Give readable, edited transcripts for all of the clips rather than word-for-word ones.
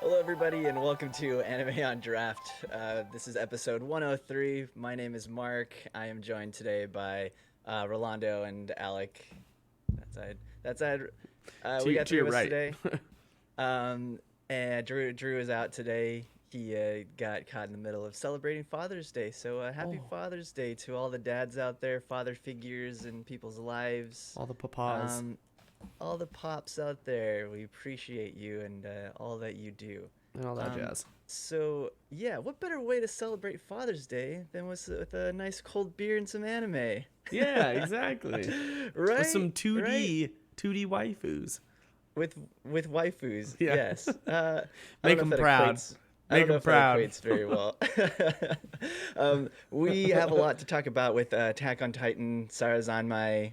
Hello, everybody, and welcome to Anime on Draft. This is episode 103. My name is Mark. I am joined today by Rolando and Alec. That side. We got three of us today. And Drew is out today. He got caught in the middle of celebrating Father's Day. So happy Father's Day to all the dads out there, father figures in people's lives. All the papas. All the pops out there, we appreciate you and all that you do. And all that jazz. So, yeah, what better way to celebrate Father's Day than with a nice cold beer and some anime? Yeah, exactly. Right? With some 2D waifus. With waifus, Yeah. yes. Make them proud. Make them proud. That equates very well. We have a lot to talk about with Attack on Titan, Sarazanmai,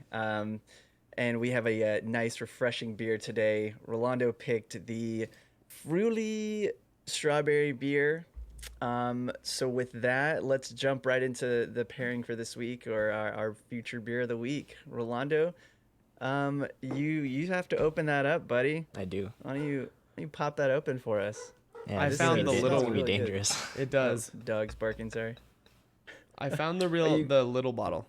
and we have a nice, refreshing beer today. Rolando picked the Fruity Strawberry Beer. So with that, let's jump right into the pairing for this week, or our future beer of the week. Rolando, you have to open that up, buddy. I do. Why don't you pop that open for us? Yeah, I found the little. It's gonna be dangerous. It does. Oh, dog's barking. Sorry. I found the little bottle.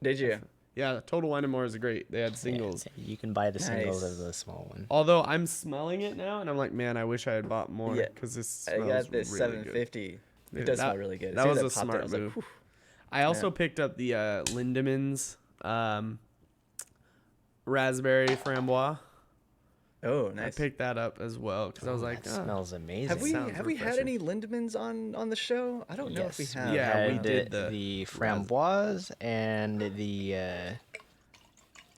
Did you? Yeah, Total Wine & More is great. They had singles. Yeah, you can buy the singles Nice. of the small one. Although I'm smelling it now, and I'm like, man, I wish I had bought more. Yeah, Because this I smells got this really 750. good. It Dude, does smell really good. That As soon was as a I popped it, I smart was like, move. "Whew." I also picked up the Lindemans raspberry framboise. Oh, nice. I picked that up as well because I was like, that smells amazing. Have we sounds had refreshing. any Lindemans on the show? I don't know if we Yes, have. Yeah, we had did the framboise and the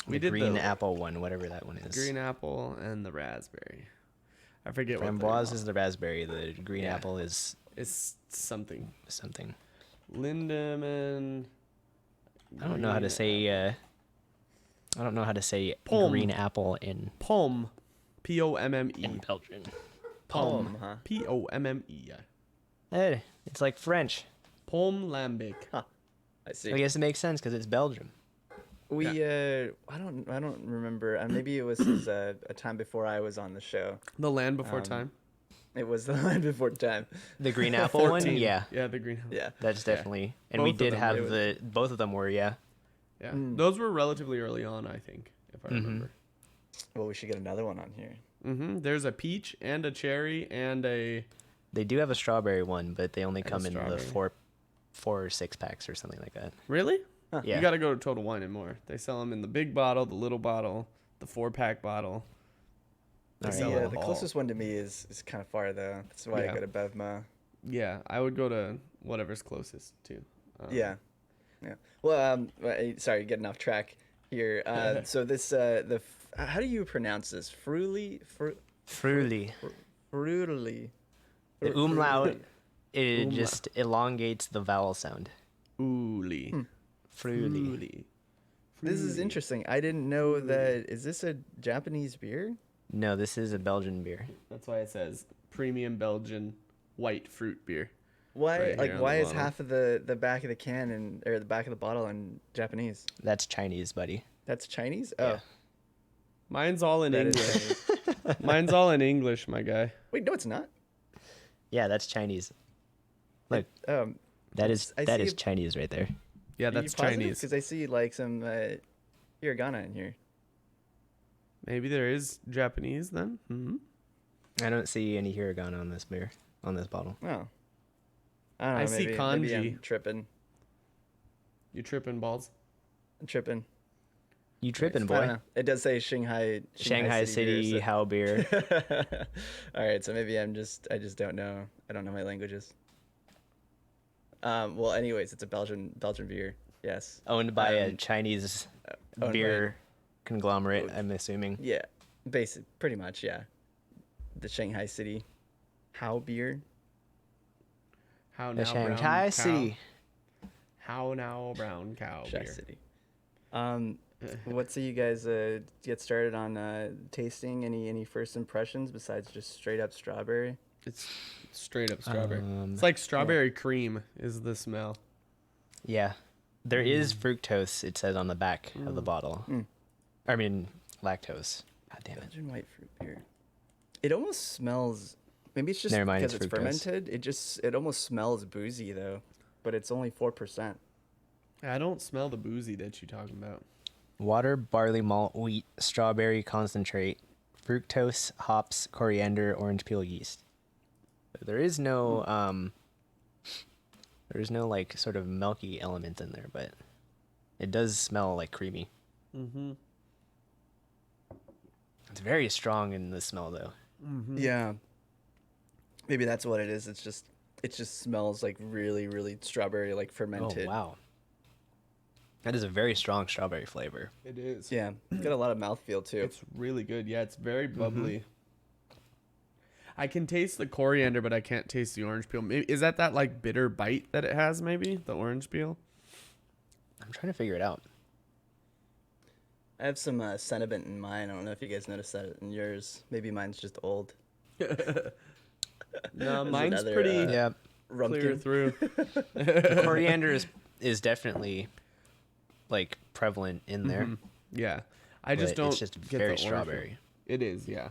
green apple one, whatever that one is. green apple and the raspberry. I forget what Framboise is the raspberry. The green apple is it's something. Lindemann. I don't know how to say. I don't know how to say Pomme. green apple in Pomme. Pomme. Belgian. Pomme, huh? Pomme. Hey, it's like French. Pomme lambic. I see. I guess it makes sense because it's Belgium. We I don't remember. Maybe it was a time before I was on the show. The land before time. It was the line before time. The green apple one, 14. yeah, Yeah, the green apple. Yeah. that's definitely. And Both we of did them have were- both of them were, yeah. Yeah. Those were relatively early on, I think, if I remember. Well, we should get another one on here. There's a peach and a cherry and a. They do have a strawberry one, but they only And a come in the strawberry. four or 6 packs or something like that. Really? Yeah. You got to go to Total Wine & More. They sell them in the big bottle, the little bottle, the 4-pack bottle. They Alright. sell The, them the all. closest one to me is kind of far though. That's why Yeah. I go to Bevma. Yeah, I would go to whatever's closest too. Yeah. Well, sorry, getting off track here. So this how do you pronounce this? Fruity. Fruity. The Fru- umlaut, it Umlaut. just elongates the vowel sound. Ooly. Fruity. This is interesting. I didn't know that. Is this a Japanese beer? No, this is a Belgian beer. That's why it says premium Belgian white fruit beer. Why? Right here on Why the is bottle. half of the back of the can or the back of the bottle in Japanese? That's Chinese, buddy. That's Chinese. Yeah. Oh, Mine's all in that is English. Chinese. Mine's all in English, my guy. Wait, no, it's not. Yeah, that's Chinese. Look, Um, that is I that see is a- Chinese right there. Yeah, that's Chinese. Because I see like some hiragana in here. Maybe there is Japanese then. Mm-hmm. I don't see any hiragana on this beer, on this bottle. Oh. I don't know. I see maybe kanji. I'm tripping. You tripping balls? I'm tripping. You tripping, I don't boy? know. It does say Shanghai Shanghai City How beer. beer, All right, so maybe I just don't know. I don't know my languages. Well, anyways, it's a Belgian beer. Yes. Owned by a Chinese owned by- beer conglomerate, I'm assuming. Yeah. Pretty much, yeah. The Shanghai City How beer. How The now Shanghai brown City. cow? How now brown cow Shanghai beer? City. What say you guys get started on tasting? Any first impressions besides just straight up strawberry? It's straight up strawberry. It's Um, like strawberry cream is the smell. yeah, there is fructose. It says on the back of the bottle. Mm. I mean, lactose. God damn it. Belgian white fruit beer. It almost smells. Maybe it's just Never mind, because it's it's fructose. fermented. It almost smells boozy though, but it's only 4%. I don't smell the boozy that you're talking about. Water, barley malt, wheat, strawberry concentrate, fructose, hops, coriander, orange peel, yeast. There is no like sort of milky element in there, but it does smell like creamy. Mm-hmm. It's very strong in the smell though. Mm-hmm. Yeah. Maybe that's what it is. It just smells like really, really strawberry, like fermented. Oh wow. That is a very strong strawberry flavor. It is. Yeah. Got a lot of mouthfeel too. It's really good. Yeah, it's very bubbly. I can taste the coriander, but I can't taste the orange peel. Maybe, is that like bitter bite that it has? Maybe the orange peel. I'm trying to figure it out. I have some sentiment in mine. I don't know if you guys noticed that in yours. Maybe mine's just old. No, There's mine's another, pretty Yeah, clear Rumpkin. through. the coriander is definitely like prevalent in there. Yeah, I just but don't. It's just get very the orange peel. strawberry. It is. Yeah.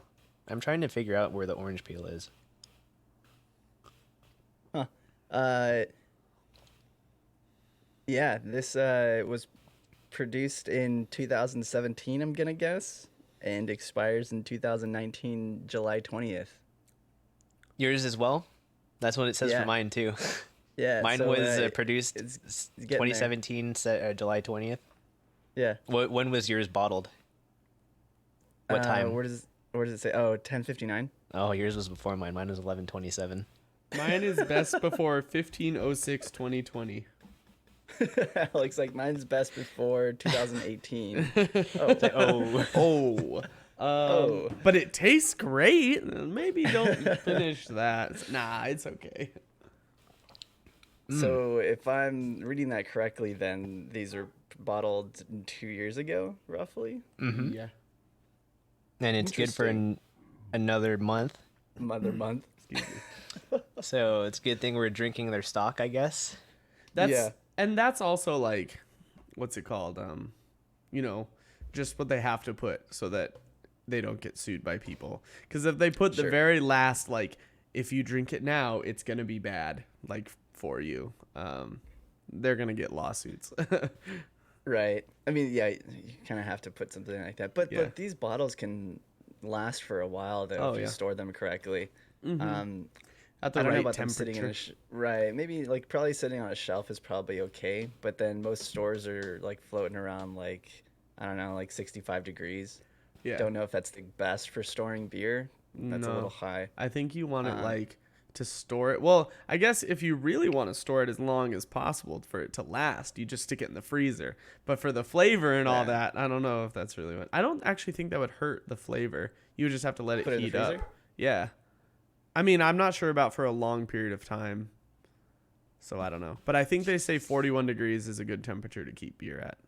I'm trying to figure out where the orange peel is. Yeah, this was produced in 2017, I'm gonna guess, and expires in 2019, July 20th. Yours as well? That's what it says Yeah. for mine too. Yeah, Mine so, was produced it's getting there. 2017, July 20th. Yeah. When was yours bottled? What time? Where does it say? Oh, 10:59. Oh, yours was before mine. Mine was 11:27. Mine is best before 15/06/2020. Looks like mine's best before 2018. Oh, Oh. But it tastes great. Maybe don't finish that. Nah, it's okay. So if I'm reading that correctly, then these are bottled 2 years ago, roughly. Yeah. and it's good for another month. Mother month. Excuse me. So it's a good thing we're drinking their stock, I guess. And that's also like, what's it called? Just what they have to put so that they don't get sued by people. Because if they put the Sure. very last, like, if you drink it now, it's gonna be bad, like for you. They're gonna get lawsuits. Right. I mean, yeah, you kind of have to put something like that. But Yeah. these bottles can last for a while though if you yeah. store them correctly. At the I don't know right about them sitting in temperature. right. Maybe like probably sitting on a shelf is probably okay, but then most stores are like floating around like I don't know, like 65 degrees. Yeah. Don't know if that's the best for storing beer. That's a No. little high. I think you want it like to store it. Well, I guess if you really want to store it as long as possible for it to last, you just stick it in the freezer. But for the flavor and all Yeah. that, I don't know if that's really what. I don't actually think that would hurt the flavor. You would just have to let it Put it in the heat up. freezer? Yeah. I mean, I'm not sure about for a long period of time. So I don't know. But I think they say 41 degrees is a good temperature to keep beer at.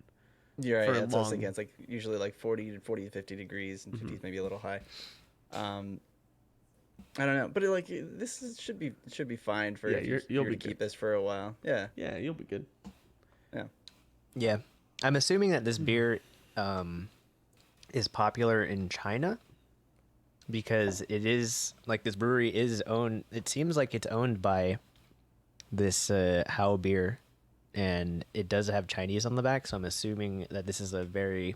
You're right. for Yeah, that's what I was long- thinking. It's like usually like 40 to 50 degrees, and 50 is maybe a little high. I don't know, but should be fine for Yeah, if you'll you're be to keep good. this for a while. Yeah. Yeah, you'll be good. Yeah. I'm assuming that this beer is popular in China because it is like this brewery is owned. It seems like it's owned by this How beer, and it does have Chinese on the back. So I'm assuming that this is a very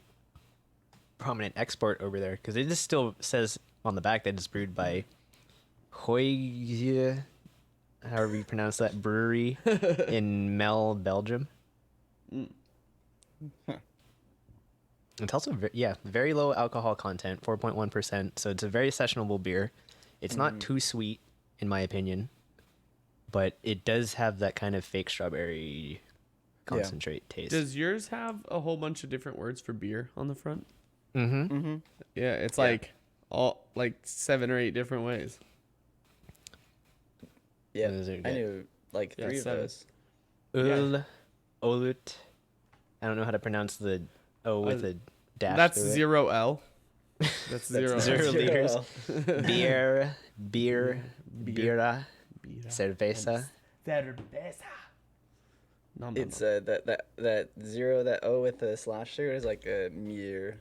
prominent export over there because it just still says on the back that it's brewed by Hoy, however you pronounce that brewery in Mel, Belgium. It's also very low alcohol content, 4.1%. So it's a very sessionable beer. It's not too sweet, in my opinion, but it does have that kind of fake strawberry concentrate taste. Does yours have a whole bunch of different words for beer on the front? Mm-hmm. Yeah, it's Yeah. like all like 7 or 8 different ways. Yeah. Those are I good. knew like Yeah, 3 of 7. those. Olut. I don't know how to pronounce the O with a dash. That's through it. 0L. That's zero. zero Zero liters. L. Beer, Beer. birra, cerveza. Cerveza. Nom, nom, It's nom. that zero, that O with the slash there is like a mir.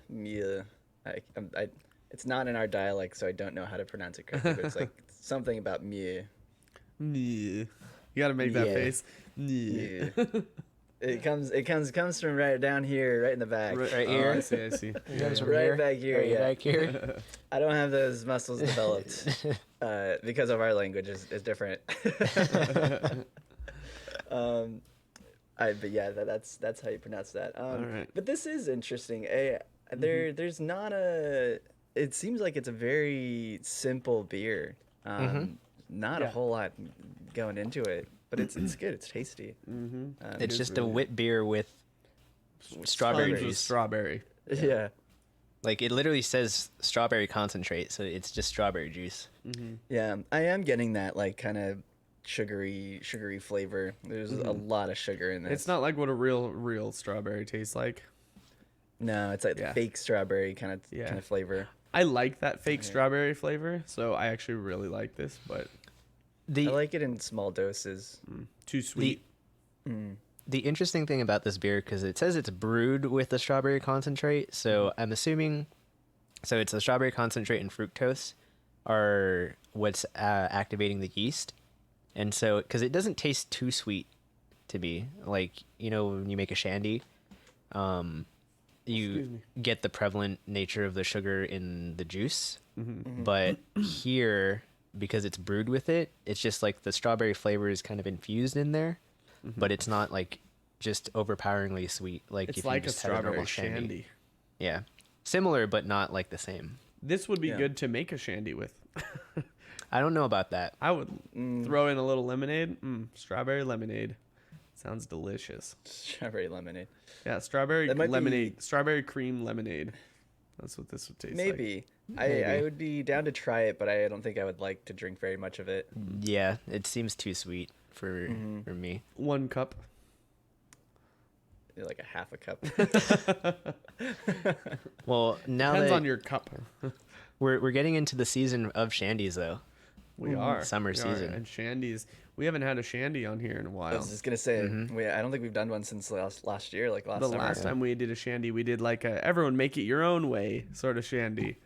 It's not in our dialect, so I don't know how to pronounce it correctly. But it's like something about mir. Yeah. You gotta make that Yeah. face. Yeah. Yeah. It comes from right down here, right in the back. Right, Right oh, here? I see. It comes from Right here, back here, right yeah. back here. I don't have those muscles developed because of our language is different. But yeah, that's how you pronounce that. Alright. But this is interesting. There's not a. It seems like it's a very simple beer. Not a Yeah. whole lot going into it, but it's good. It's tasty. It's is just really a wit beer with Orange with strawberries. strawberry. Yeah. Like it literally says strawberry concentrate, so it's just strawberry juice. Yeah, I am getting that like kind of sugary flavor. There's a lot of sugar in this. It's not like what a real strawberry tastes like. No, it's like Yeah. fake strawberry kind Yeah. of flavor. I like that fake strawberry flavor, so I actually really like this, but The I like it in small doses. too sweet. the interesting thing about this beer, because it says it's brewed with the strawberry concentrate, so I'm assuming, so it's the strawberry concentrate and fructose are what's activating the yeast, and so because it doesn't taste too sweet to me, like when you make a shandy, you get the prevalent nature of the sugar in the juice, but here, because it's brewed with it, it's just like the strawberry flavor is kind of infused in there, but it's not like just overpoweringly sweet. Like It's if like you a just had a strawberry normal shandy. Yeah, similar but not like the same. This would be Yeah. good to make a shandy with. I don't know about that. I would throw in a little lemonade. Strawberry lemonade. Sounds delicious. Strawberry lemonade. Yeah, strawberry That might lemonade. Strawberry cream lemonade. That's what this would taste like. Maybe. I would be down to try it, but I don't think I would like to drink very much of it. Yeah, it seems too sweet for me. 1 cup. Like a half a cup. Well, now Depends that on your cup. we're getting into the season of shandies, though. We are. Summer We are. season. And shandies. We haven't had a shandy on here in a I while. was just gonna say, I don't think we've done one since last year, like last The summer. last time we did a shandy, we did like a everyone make it your own way sort of shandy.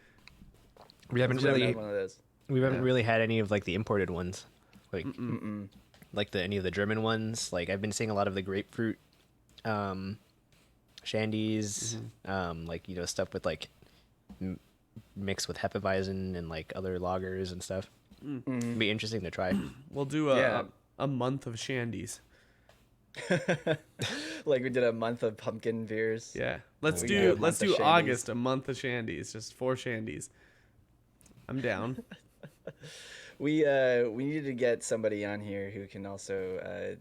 We haven't We haven't really had one of those. really had any of like the imported ones, like any of the German ones. Like I've been seeing a lot of the grapefruit shandies, like stuff with like mixed with Hefeweizen and like other lagers and stuff. It'd be interesting to try. We'll do Yeah. a month of shandies. Like we did a month of pumpkin beers. Yeah. Let's We do got a month let's of do shandies. August, a month of shandies, just 4 shandies. I'm down. We needed to get somebody on here who can also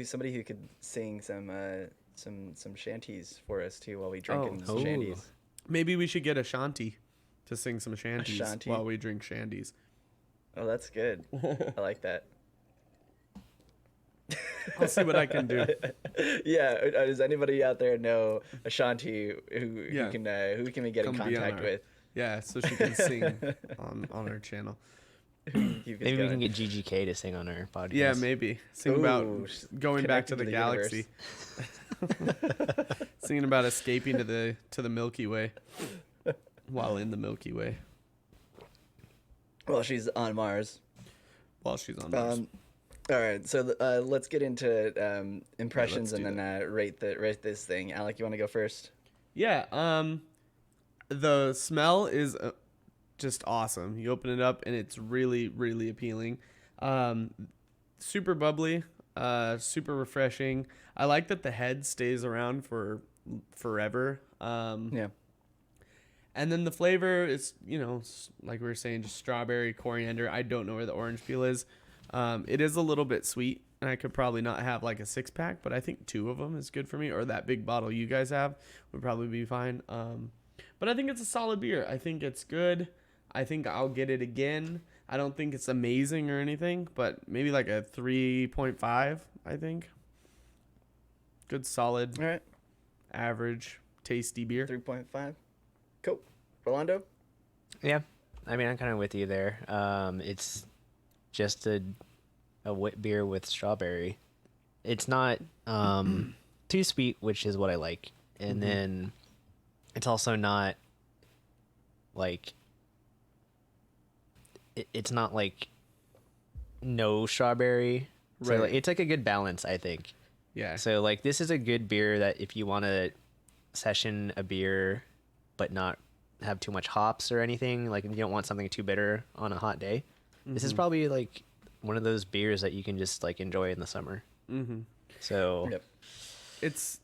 somebody who could sing some shanties for us too while we drink in Oh. shandies. Maybe we should get a shanty to sing some shanties shanty? while we drink shandies. Oh, that's good. I like that. I'll see what I can do. Yeah, does anybody out there know a shanty Yeah. who can we get in Come be on contact our- with? Yeah, so she can sing on our channel. Keep us Maybe we can going. get GGK to sing on our podcast. Yeah, maybe sing about Ooh, going back to connected the, to the galaxy. Singing about escaping to the Milky Way while in the Milky Way Well, she's on Mars. while she's on Mars. All right, so let's get into impressions let's and do then rate this thing. Alec, you want to go first? Yeah, the smell is just awesome. You open it up and it's really, really appealing. Super bubbly, super refreshing. I like that the head stays around for forever. Yeah. And then the flavor is, like we were saying, just strawberry, coriander. I don't know where the orange peel is. It is a little bit sweet, and I could probably not have like a 6-pack, but I think 2 of them is good for me, or that big bottle you guys have would probably be fine. But I think it's a solid beer. I think it's good. I think I'll get it again. I don't think it's amazing or anything, but maybe like a 3.5, I think. Good, solid. All right. average, tasty beer. 3.5. Cool. Rolando? Yeah, I mean, I'm kind of with you there. It's just a wit beer with strawberry. It's not too sweet, which is what I like, and then it's also not like it's not like no strawberry. So Right. like, it's like a good balance, I think. Yeah. So like this is a good beer that if you want to session a beer but not have too much hops or anything, like if you don't want something too bitter on a hot day, this is probably like one of those beers that you can just like enjoy in the summer. Mm-hmm. So Yep.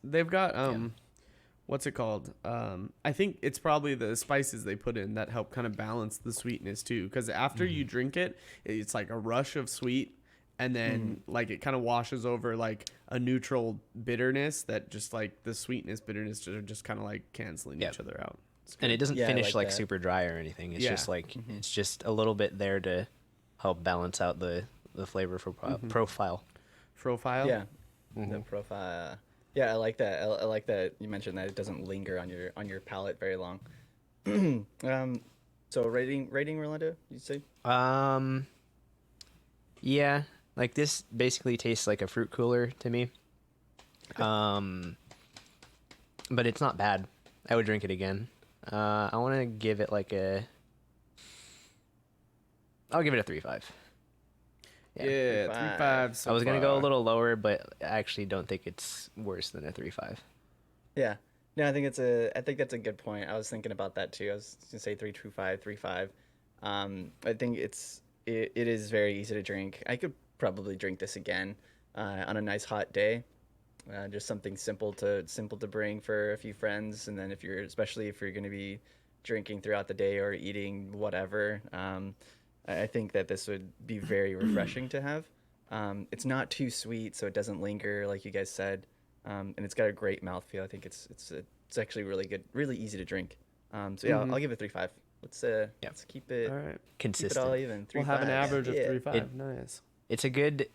They've got what's it called? I think it's probably the spices they put in that help kind of balance the sweetness too. Because after you drink it, it's like a rush of sweet, and then like it kind of washes over like a neutral bitterness that just like the sweetness bitterness are just kind of like canceling each other out. and it doesn't Yeah, I finish like like that. super dry or anything. It's Yeah. just like it's just a little bit there to help balance out the flavor profile. Profile. Yeah. The profile. Yeah, I like that. I like that you mentioned that it doesn't linger on your palate very long. So rating Rolando, you say? Yeah, like this basically tastes like a fruit cooler to me. But it's not bad. I would drink it again. I want to give it like I'll give it a 3.5. Yeah, 3.5. 3.5. So I was gonna go a far. little lower, but I actually don't think it's worse than a 3.5. Yeah. No, I think that's a good point. I was thinking about that too. I was gonna say 3.25, 3.5. I think it is very easy to drink. I could probably drink this again on a nice hot day. Just something simple to bring for a few friends, and then especially if you're going to be drinking throughout the day or eating whatever, I think that this would be very refreshing to have. It's not too sweet, so it doesn't linger, like you guys said, and it's got a great mouthfeel. I think it's actually really good, really easy to drink. So yeah, I'll give it 3.5. Let's keep it All right. keep it all Consistent. even. We'll have an 3.5. average of Yeah. 3.5. Nice. It's a good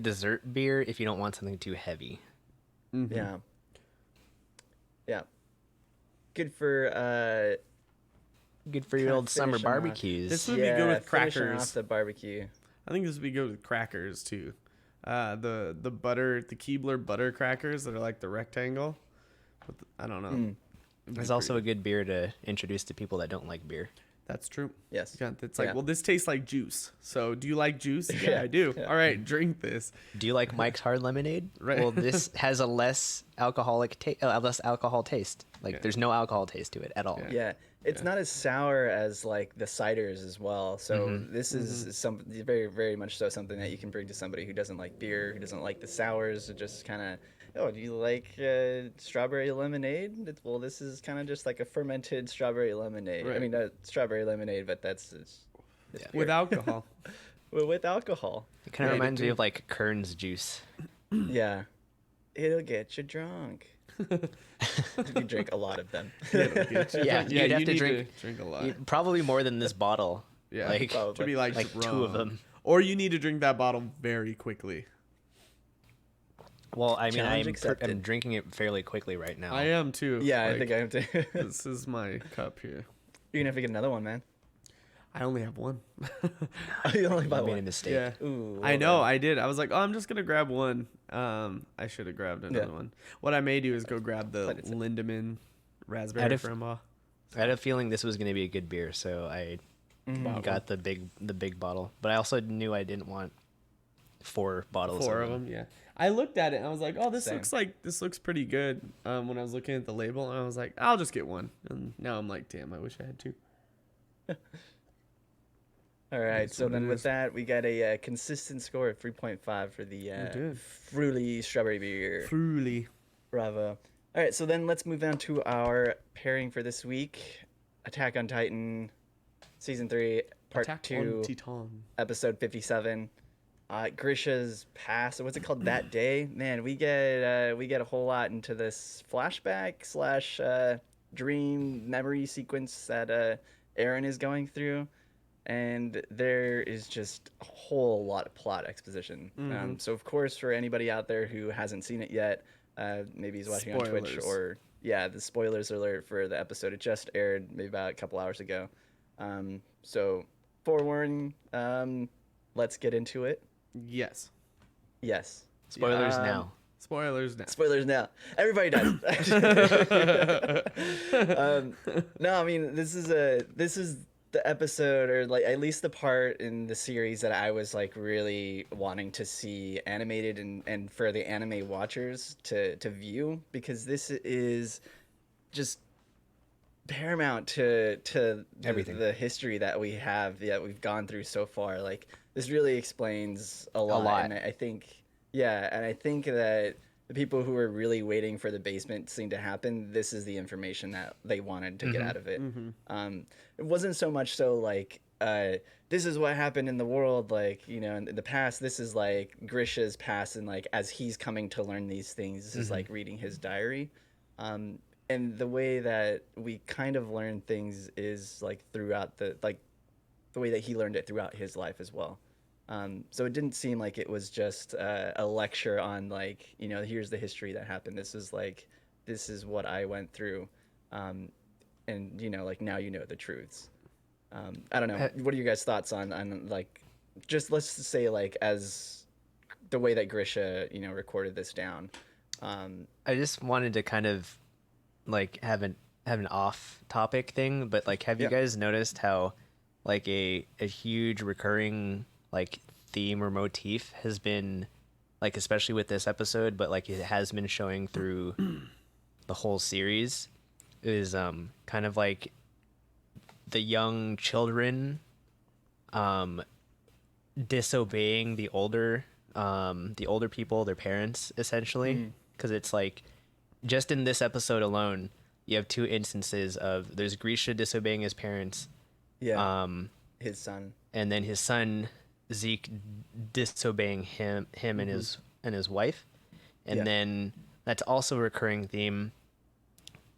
dessert beer if you don't want something too heavy. Yeah. Yeah. Good for Good for your Kinda old summer finishing off. barbecues. This would be good with finishing crackers. off the barbecue. I think this would be good with crackers too. The Keebler butter crackers that are like the rectangle. I don't know. It's also a good beer to introduce to people that don't like beer. That's true. Yes. Yeah, it's like, Yeah. well, this tastes like juice. So, do you like juice? Yeah, Yeah. I do. Yeah. All right, drink this. Do you like Mike's Hard Lemonade? Right. Well, this has a less less alcohol taste. Like Yeah. there's no alcohol taste to it at all. Yeah. Yeah. It's not as sour as like the ciders as well. So Mm-hmm. this is some very, very much so something that you can bring to somebody who doesn't like beer, who doesn't like the sours, or just kind of, oh, do you like strawberry lemonade? Well, this is kind of just like a fermented strawberry lemonade. I Right. mean, strawberry lemonade, but it's beer. With alcohol. with alcohol. It kind of Right, reminds me it- of like Kern's juice. Yeah. It'll get you drunk. If you drink a lot of them. Yeah, you'd have you to need drink drink a lot. probably more than this bottle. Yeah, like to be like, like 2 of drunk. them. Or you need to drink that bottle very quickly. Well, I mean, Challenge I'm accepted. drinking it fairly quickly right now. I am too. Yeah, I Like, think I have to. this is my cup here. You're gonna have to get another one, man. I only have one. Oh, you only I bought made a one. mistake. Yeah. Ooh, I well know, done. I did. I was like, oh, I'm just gonna grab one. I should have grabbed another one. What I may do is go grab the But it's- Lindemann raspberry I'd have- framboise. I had a feeling this was going to be a good beer, so I got the big bottle. But I also knew I didn't want 4 bottles. Four of them, yeah. I looked at it and I was like, oh, this Same. looks like pretty good. When I was looking at the label, and I was like, I'll just get one. And now I'm like, damn, I wish I had 2. All right, That's so what then it with is. that, we got a consistent score of 3.5 for the did. fruity strawberry beer. Truly. Bravo. All right, so then let's move on to our pairing for this week. Attack on Titan, Season 3, Part Attack 2, on Titan. Episode 57. Grisha's past. What's it called? That day. Man, we get a whole lot into this flashback slash dream memory sequence that Aaron is going through, and there is just a whole lot of plot exposition. So of course, for anybody out there who hasn't seen it yet, maybe he's watching on Twitch, Spoilers. or yeah, the spoilers alert for the episode. It just aired maybe about a couple hours ago. So forewarning. Let's get into it. Yes. Yes. Spoilers Um, now. Spoilers now. Spoilers now. Everybody dies. No, I mean this is the episode, or like at least the part in the series that I was like really wanting to see animated, and for the anime watchers to view, because this is just paramount to Everything. the history that we have, that we've gone through so far. Like this really explains a lot, lot. and I think, yeah, and I think that the people who were really waiting for the basement scene to happen, this is the information that they wanted to get out of it. It wasn't so much so like this is what happened in the world, like, you know, in the past. This is like Grisha's past, and like as he's coming to learn these things, this is like reading his diary. And the way that we kind of learn things is like throughout the way that he learned it throughout his life as well. So it didn't seem like it was just a lecture on like, you know, here's the history that happened. This is like, this is what I went through, and you know, like now you know the truths. I don't know. What are your guys' thoughts on like, just let's say like as the way that Grisha, you know, recorded this down. I just wanted to kind of like have an off topic thing, but like have you Yeah. guys noticed how like a huge recurring like theme or motif has been, like especially with this episode, but like it has been showing through the whole series, is kind of like the young children disobeying the older people, their parents, essentially, because it's like just in this episode alone you have two instances of there's Grisha disobeying his parents, Yeah. His son. and then his son Zeke disobeying him and his wife, and Yeah. then that's also a recurring theme.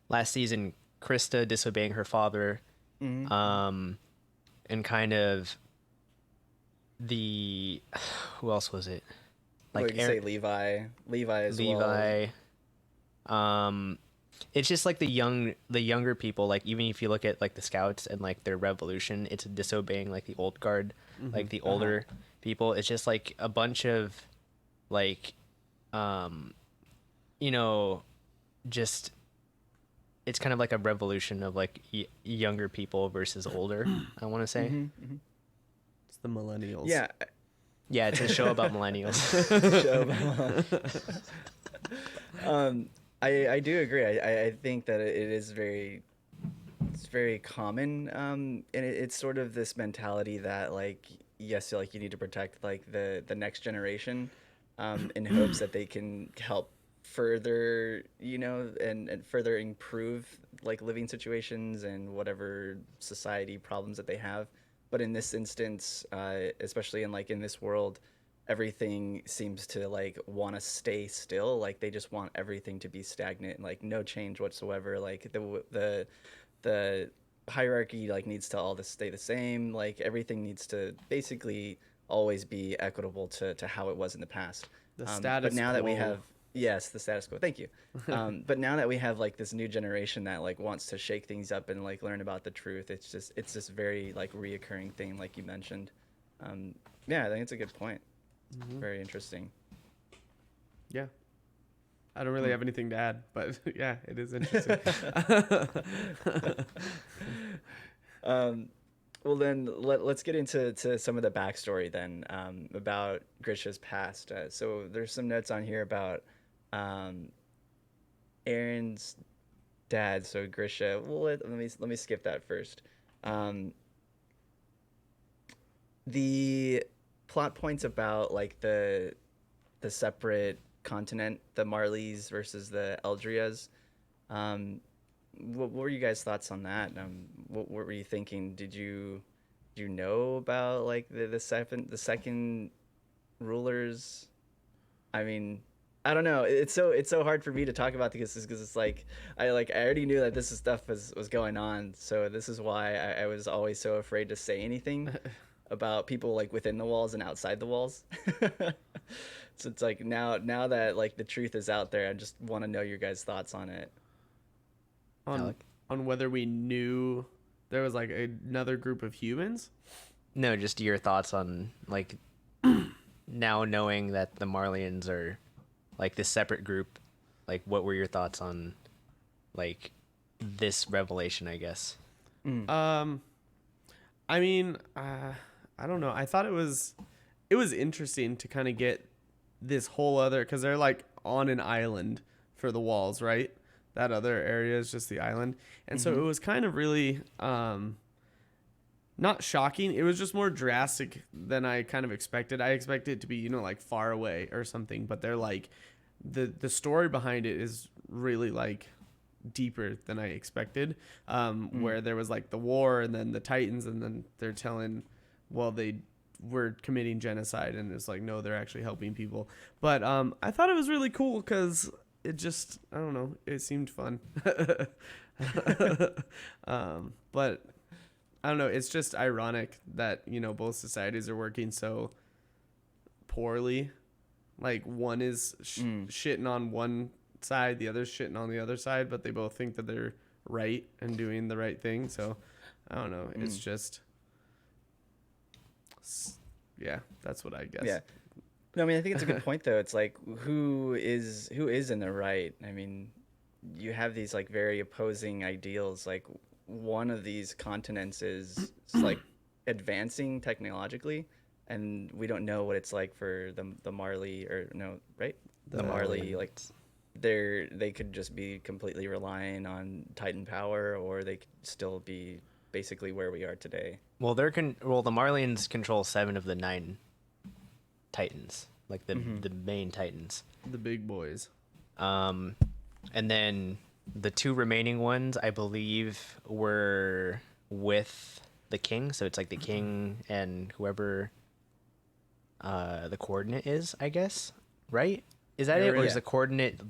Last season, Krista disobeying her father, and kind of the who else was it? Like you say Levi as well. Levi. It's just like the younger people. Like even if you look at like the scouts and like their revolution, it's disobeying like the old guard, like the older people. It's just like a bunch of like, you know, just it's kind of like a revolution of like younger people versus older. I want to say. It's the millennials. Yeah. Yeah, it's a show about millennials. I do agree. I think that it is it's very common, and it's sort of this mentality that like, yes, like you need to protect like the next generation, in hopes that they can help further, you know, and further improve like living situations and whatever society problems that they have. But in this instance, especially in this world, everything seems to like want to stay still. Like they just want everything to be stagnant, like no change whatsoever. Like the hierarchy like needs to all this stay the same. Like everything needs to basically always be equitable to how it was in the past. The status But now that we quo. have, yes, the status quo. Thank you. But now that we have like this new generation that like wants to shake things up and like learn about the truth, it's this very like reoccurring thing, like you mentioned. Yeah, I think it's a good point. Very interesting. Yeah. I don't really have anything to add, but yeah, it is interesting. Well, then let's get into some of the backstory then, about Grisha's past. So there's some notes on here about Aaron's dad. So Grisha. Well, let me skip that first. The plot points about like the separate continent, the Marleys versus the Eldrias. What were you guys' thoughts on that? What were you thinking? Did you know about like the second rulers? I mean, I don't know. It's so hard for me to talk about this because it's like I already knew that this stuff was going on. So this is why I was always so afraid to say anything about people like within the walls and outside the walls. So it's like now that like the truth is out there, I just want to know your guys' thoughts on it. on Alec? on whether we knew there was like another group of humans. No, just your thoughts on like now knowing that the Marlians are like this separate group. Like, what were your thoughts on like this revelation? I guess. Um, I mean, I don't know. I thought it was interesting to kind of get this whole other because they're like on an island for the walls, right? That other area is just the island, and so it was kind of really not shocking. It was just more drastic than I kind of expected. I expected it to be, you know, like far away or something, but they're like the story behind it is really like deeper than I expected. Where there was like the war and then the Titans, and then they're telling, well, they were committing genocide, and it's like, no, they're actually helping people. But I thought it was really cool because it just, I don't know, it seemed fun. But I don't know. It's just ironic that, you know, both societies are working so poorly. Like one is shitting on one side, the other's shitting on the other side, but they both think that they're right and doing the right thing. So I don't know. It's just, yeah, that's what I guess. Yeah. No, I mean, I think it's a good point though. It's like who is in the right? I mean, you have these like very opposing ideals. Like one of these continents is like advancing technologically, and we don't know what it's like for the Marley, or no, right? The Marley, like they could just be completely relying on Titan power, or they could still be basically where we are today. Well, the Marlians control 7 of the 9 Titans, like the main Titans. The big boys. And then the 2 remaining ones, I believe, were with the king. So it's like the king and whoever the coordinate is, I guess. Right? Is that it? Or is the coordinate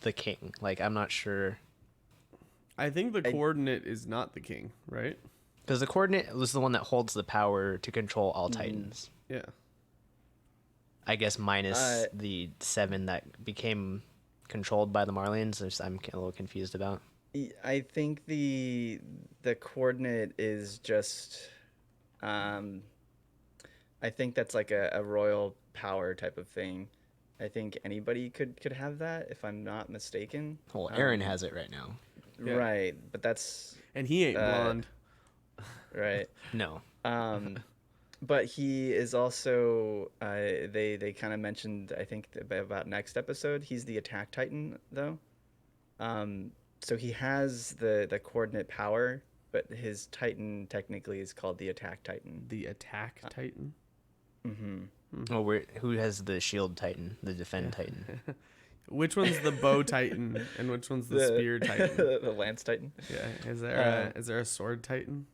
the king? Like, I'm not sure. I think the coordinate is not the king, right? Because the coordinate was the one that holds the power to control all Titans. Yeah. I guess minus the 7 that became controlled by the Marlians. I'm a little confused about. I think the coordinate is just, I think that's like a royal power type of thing. I think anybody could have that, if I'm not mistaken. Well, Aaron has it right now. Yeah. Right, but that's And he ain't blonde. right. No. But he is also they kind of mentioned, I think, about next episode. He's the attack titan though. So he has the coordinate power, but his titan technically is called the attack titan. The attack titan. Oh, who has the shield titan, the defend titan? Which one's the bow titan and which one's the spear titan? The lance titan. Yeah. Is there a sword titan?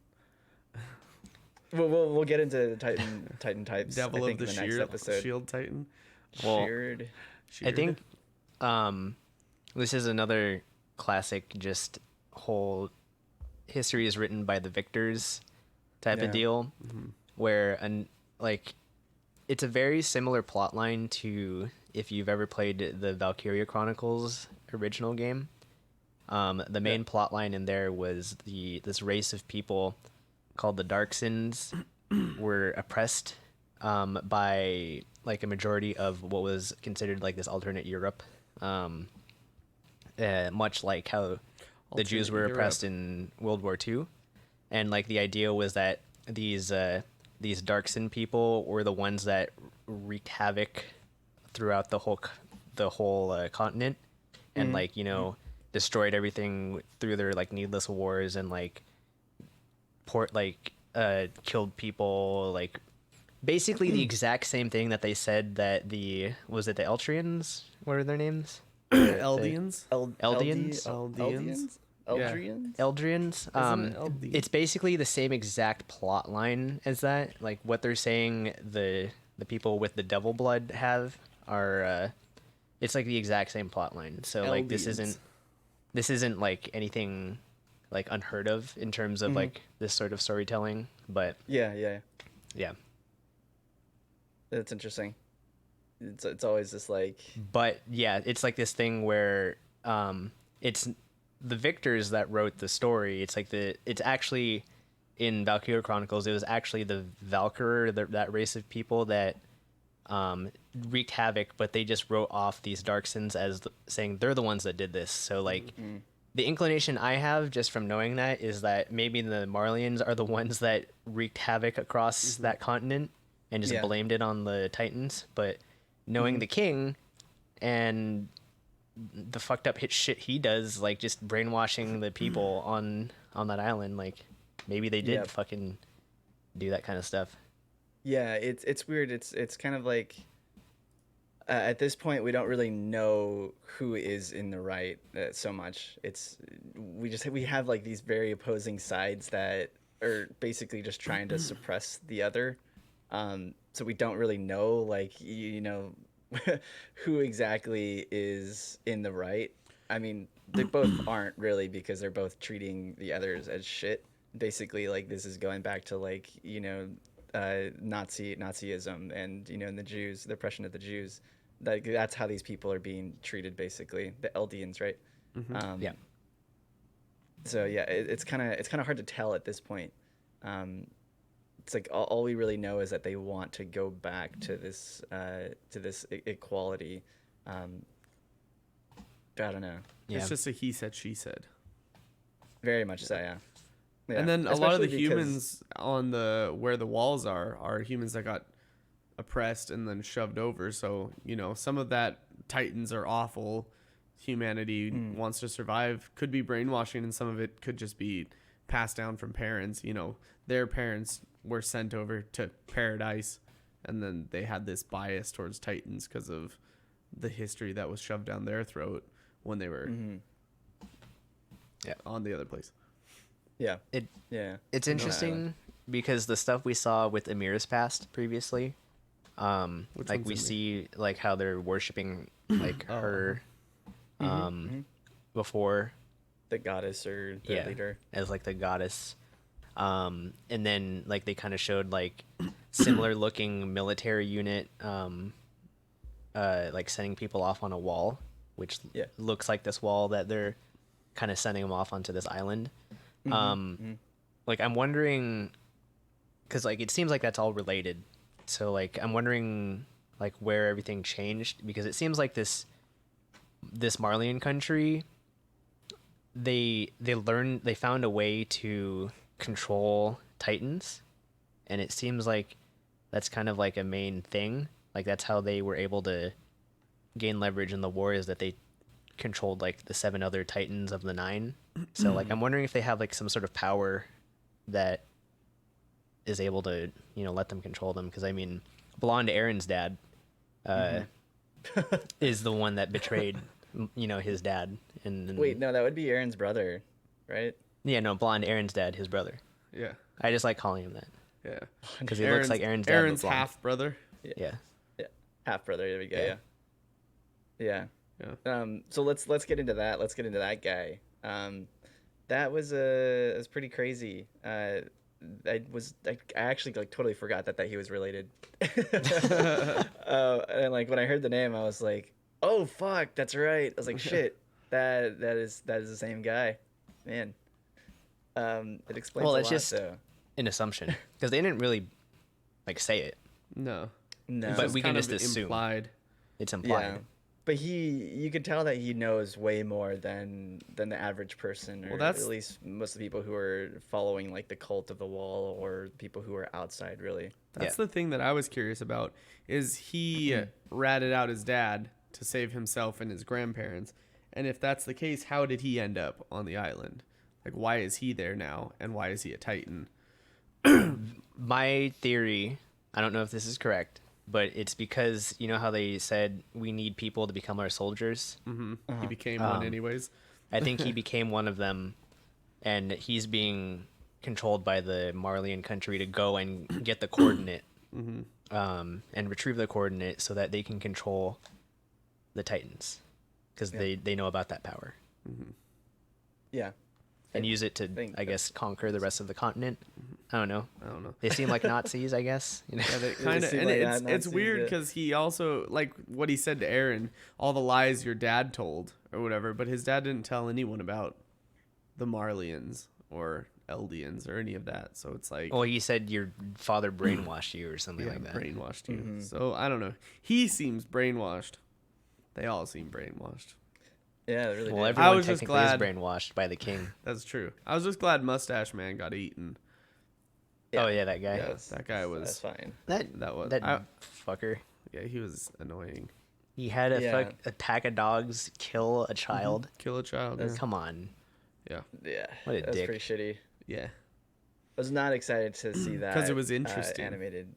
We'll get into the titan types. Devil I think of the, in the next episode. shield titan. Well, Sheared. I think this is another classic, just whole history is written by the victors type of deal, where it's a very similar plot line to if you've ever played the Valkyria Chronicles original game. The main plot line in there was this race of people called the Darksins were oppressed by like a majority of what was considered like this alternate Europe, much like how the Jews were oppressed in World War II. And like the idea was that these Darksin people were the ones that wreaked havoc throughout the whole continent, and like, you know, destroyed everything through their like needless wars, and like killed people, like basically the exact same thing that they said that was it the Eltrians? What are their names? Eldians? Eldians? Eldrians? Eldrians. Isn't it LD? It's basically the same exact plot line as that. Like what they're saying the people with the devil blood have are it's like the exact same plot line. So like this isn't like anything like unheard of in terms of like this sort of storytelling, but Yeah. yeah. That's interesting. It's always just like, But yeah, it's like this thing where it's the victors that wrote the story. It's like it's actually in Valkyria Chronicles. It was actually the Valkyr, that race of people that wreaked havoc, but they just wrote off these Darksons as saying they're the ones that did this. So like the inclination I have just from knowing that is that maybe the Marlians are the ones that wreaked havoc across that continent and just Yeah. blamed it on the Titans. But knowing the king and the fucked up shit he does, like just brainwashing the people on that island, like maybe they did Yep. fucking do that kind of stuff. yeah, it's weird. It's kind of like at this point we don't really know who is in the right so much. We have like these very opposing sides that are basically just trying to suppress the other. So we don't really know, like, you know, who exactly is in the right. I mean, they both aren't really, because they're both treating the others as shit. Basically, like, this is going back to, like, you know, Nazism, and, you know, and the oppression of the Jews. Like, that's how these people are being treated, basically. The Eldians, right? Yeah. So yeah, it's kind of hard to tell at this point. It's like all we really know is that they want to go back to this equality. I don't know. Yeah. It's just a he said, she said. Very much so, yeah. Yeah. And then a lot of the Especially because- humans on where the walls are humans that got oppressed and then shoved over. So, you know, some of that Titans are awful. Humanity wants to survive. Could be brainwashing, and some of it could just be passed down from parents. You know, their parents were sent over to paradise, and then they had this bias towards Titans because of the history that was shoved down their throat when they were on the other place. Yeah. It Yeah. It's interesting because the stuff we saw with Amir's past previously, Which like one's we Amir? see like how they're worshiping like her before The goddess or the leader. as like the goddess. And then like they kind of showed like similar looking military unit like sending people off on a wall, which looks like this wall that they're kind of sending them off onto this island. Like I'm wondering, because like it seems like that's all related, so like I'm wondering like where everything changed, because it seems like this Marlian country, they found a way to control Titans, and it seems like that's kind of like a main thing. Like that's how they were able to gain leverage in the war, is that they controlled like the 7 other Titans of the 9. So like I'm wondering if they have like some sort of power that is able to, you know, let them control them, because I mean blonde Aaron's dad is the one that betrayed you know, his dad. And Wait, no, that would be Aaron's brother, right? yeah, no, blonde Aaron's dad, his brother. Yeah. I just like calling him that Yeah. because he looks like Aaron's dad. but Aaron's blonde. half brother. Yeah. Yeah. Half brother, there we go. Yeah. Yeah. Yeah. So let's get into that. Let's get into that guy. That was it was pretty crazy. I actually like totally forgot that he was related. And like when I heard the name, I was like, oh fuck, that's right. I was like, shit, that is the same guy, man. It explains Well, a it's lot, just though. an assumption because they didn't really like say it. No. No, But It's we can kind just of assume. implied. It's implied. yeah. But you could tell that he knows way more than the average person, or Well, that's- at least most of the people who are following like the cult of the wall, or people who are outside, really. That's the thing that I was curious about, is he ratted out his dad to save himself and his grandparents. And if that's the case, how did he end up on the island? Like, why is he there now? And why is he a Titan? My theory, I don't know if this is correct, but it's because you know how they said we need people to become our soldiers. He became one anyways. I think he became one of them, and he's being controlled by the Marlian country to go and get the coordinate, and retrieve the coordinate so that they can control the Titans, because they know about that power. Yeah. and use it to, think I guess, conquer the rest of the continent. I don't know. I don't know. They seem like Nazis, I guess. You know? Yeah, they kind of, seem and like it's Nazis, weird yeah. because he also, like what he said to Aaron, all the lies your dad told or whatever, but his dad didn't tell anyone about the Marlians or Eldians or any of that. So it's like, Well, he said your father brainwashed you or something yeah, like that. brainwashed you. Mm-hmm. So I don't know. He seems brainwashed. They all seem brainwashed. Yeah, it really Well, did. I everyone was just technically is glad- brainwashed by the king. That's true. I was just glad Mustache Man got eaten. Oh yeah, that guy. Yeah, That's- that guy was. That's fine. That was. That I- fucker. yeah, he was annoying. He had Yeah. a pack of dogs kill a child. Kill a child. That's- Yeah. Come on. Yeah. Yeah, What a that's dick. pretty shitty. Yeah. I was not excited to see that 'Cause it was interesting. animated.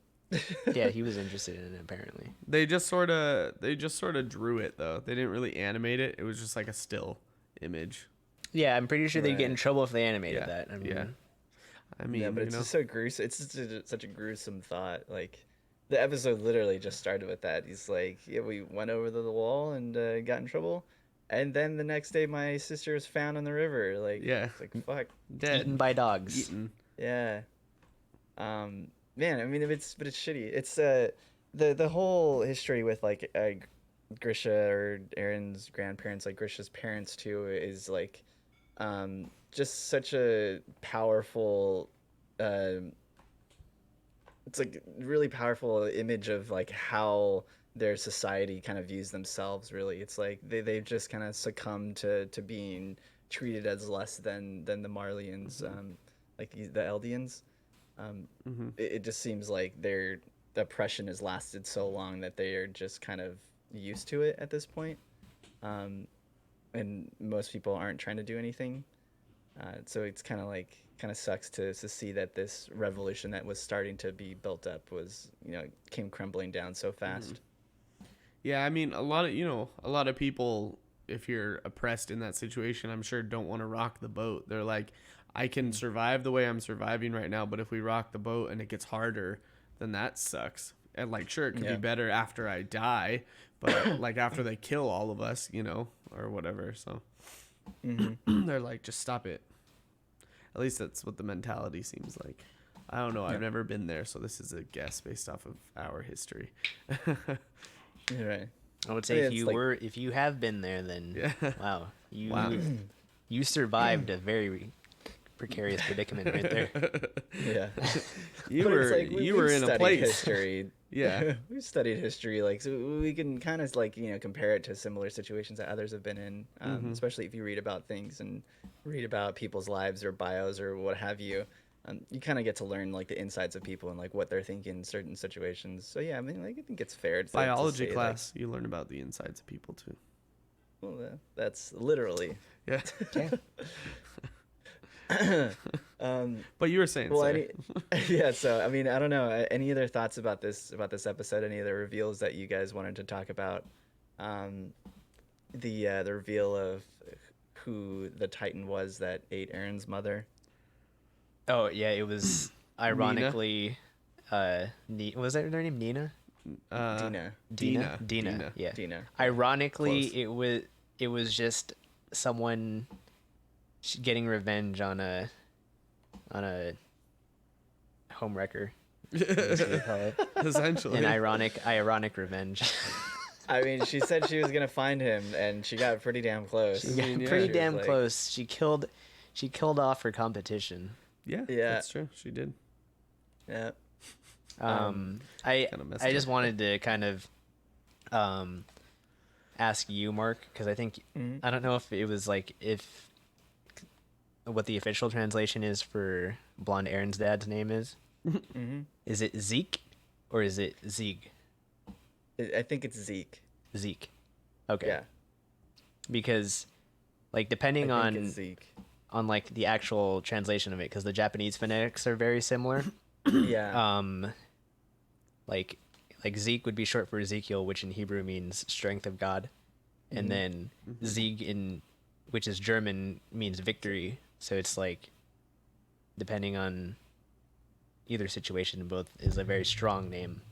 Yeah, he was interested in it apparently. They just sort of drew it though. They didn't really animate it. It was just like a still image. Yeah, I'm pretty sure they'd get in Right. trouble if they animated Yeah, that. I mean, yeah. I mean, Yeah, but you it's know, just so gruesome. It's just such a gruesome thought. Like, the episode literally just started with that. He's like, "Yeah, we went over the wall and got in trouble, and then the next day my sister was found in the river." Like, Yeah. it's like fuck, dead. eaten by dogs. Eaten. yeah. Man, I mean, but it's shitty. It's the whole history with like Grisha or Aaron's grandparents, like Grisha's parents too, is like just such a powerful it's like really powerful image of like how their society kind of views themselves. Really, it's like they've just kind of succumbed to being treated as less than the Marlians, like the Eldians. It just seems like their oppression has lasted so long that they are just kind of used to it at this point. And most people aren't trying to do anything. So it's kind of sucks to see that this revolution that was starting to be built up was, came crumbling down so fast. Yeah, I mean, a lot of people, if you're oppressed in that situation, I'm sure don't want to rock the boat. They're like, I can survive the way I'm surviving right now, but if we rock the boat and it gets harder, then that sucks. And like, sure, it could Yeah. be better after I die, but like after they kill all of us, or whatever. So they're like, just stop it. At least that's what the mentality seems like. I don't know. I've never been there, so this is a guess based off of our history. You're right. I would say Yeah, if it's you like- if you have been there, then Yeah. wow, Wow. you survived a very precarious predicament right there. Yeah. You But were it's like, you we've were in a studied place. history. Yeah. We've studied history, like, so we can kind of like compare it to similar situations that others have been in, especially if you read about things and read about people's lives or bios or what have you. You kind of get to learn like the insides of people and like what they're thinking in certain situations. So yeah, I mean, like, I think it's fair to Biology say, class, you learn about the insides of people too. Like, well, that's literally. Yeah. Yeah. But you were saying, Well, sorry. yeah. So I mean, I don't know. Any other thoughts about this episode? Any other reveals that you guys wanted to talk about? The reveal of who the Titan was that ate Aaron's mother. Oh yeah, it was ironically, was that her name? Nina. Dina. Dina. Yeah. Dina. Ironically, Close. it was just someone getting revenge on a homewrecker. That's what they call it. Essentially. An ironic revenge. I mean, she said she was gonna find him, and she got pretty damn close. She got mean, yeah. pretty She was damn like- close. She killed off her competition. Yeah, Yeah. that's true. She did. Yeah. I Kinda messed just up. wanted to kind of ask you, Mark, because I think I don't know if it was like what the official translation is for Blonde Aaron's dad's name is. Is it Zeke or is it Zieg? I think it's Zeke. Zeke. Okay. Yeah. Because like depending I think on it's Zeke. on like the actual translation of it, because the Japanese phonetics are very similar. Yeah. Like Zeke would be short for Ezekiel, which in Hebrew means strength of God, and then Sieg which is German, means victory. So it's like, depending on either situation, both is a very strong name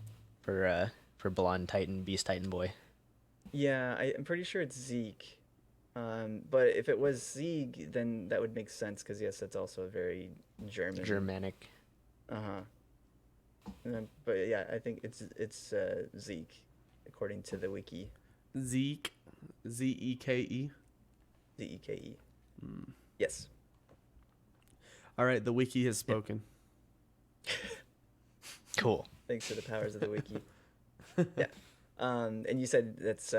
for Blonde Titan, Beast Titan boy. Yeah, I'm pretty sure it's Zeke. But if it was Sieg, then that would make sense because yes, that's also a very German. Germanic. Uh huh. But yeah, I think it's Zeke, according to the wiki. Zeke, Zeke. Zeke. Yes. All right, the wiki has spoken. Cool. Thanks to the powers of the wiki. Yeah. And you said that's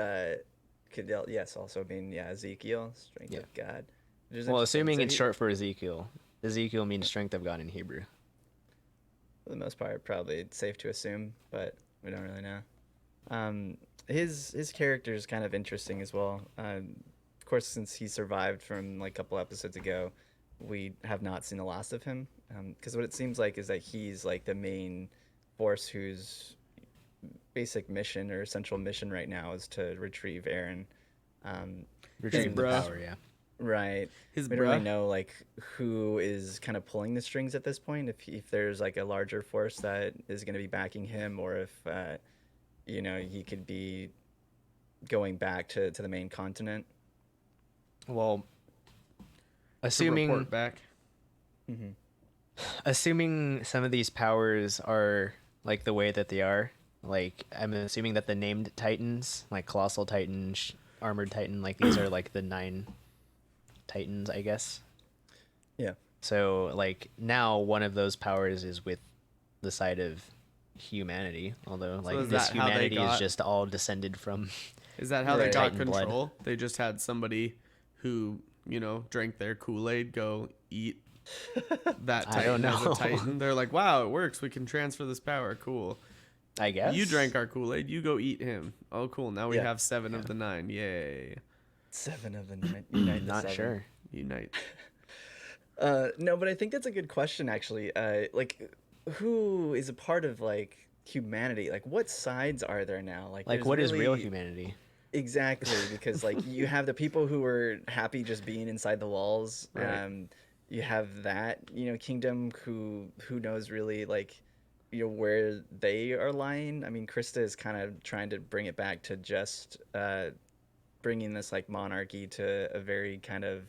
could yes also mean Ezekiel, strength Yeah. of God. Well, assuming it's So short for Ezekiel. Ezekiel means strength of God in Hebrew. for the most part, probably safe to assume, but we don't really know. His character is kind of interesting as well. Of course, since he survived from like a couple episodes ago, we have not seen the last of him. Because what it seems like is that he's like the main force whose basic mission or central mission right now is to retrieve Aaron. Retrieve the bruh. power, yeah. Right. His We don't really bruh. know like who is kind of pulling the strings at this point. If there's like a larger force that is going to be backing him, or if he could be going back to the main continent. Well, To assuming report back. assuming some of these powers are like the way that they are, like I'm assuming that the named Titans, like Colossal Titan, Armored Titan, like these are like the 9 Titans, I guess. Yeah. So like now one of those powers is with the side of humanity, although like is this that how they humanity is got- just all descended from Is that how they Right. got Titan blood. control? They just had somebody who, drank their Kool-Aid go eat that I don't Titan as a know. Titan. They're like, wow, it works. We can transfer this power. Cool. I guess. You drank our Kool-Aid. You go eat him. Oh, cool. Now we Yeah. have 7 of the 9. Yay. 7 of the 9. Unite the Not 7. sure. Unite. No, but I think that's a good question actually. Like who is a part of like humanity? Like what sides are there now? Like there's what is real really- humanity? Exactly, because like you have the people who are happy just being inside the walls. Right. You have that, kingdom who knows really like where they are lying. I mean, Krista is kind of trying to bring it back to just bringing this like monarchy to a very kind of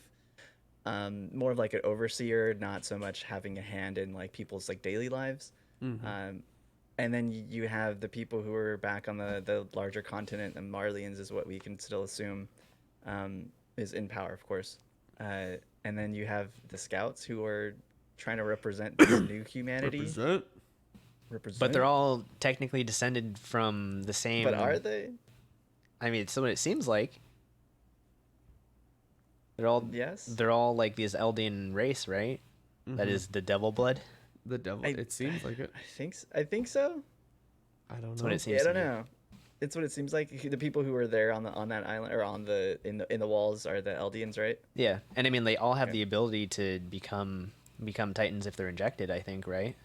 more of like an overseer, not so much having a hand in like people's like daily lives. And then you have the people who are back on the larger continent, and Marlians is what we can still assume is in power, of course. And then you have the scouts who are trying to represent this new humanity. Represent. But they're all technically descended from the same. But are they? I mean, so what it seems like. They're all Yes. They're all like this Eldian race, right? That is the devil blood. The devil. It seems like it. I think so. I don't know. That's what it seems. Yeah, I don't to be. know. It's what it seems like. The people who are there on that island or in the walls are the Eldians, right? Yeah, and I mean they all have Okay. the ability to become Titans if they're injected. I think, right?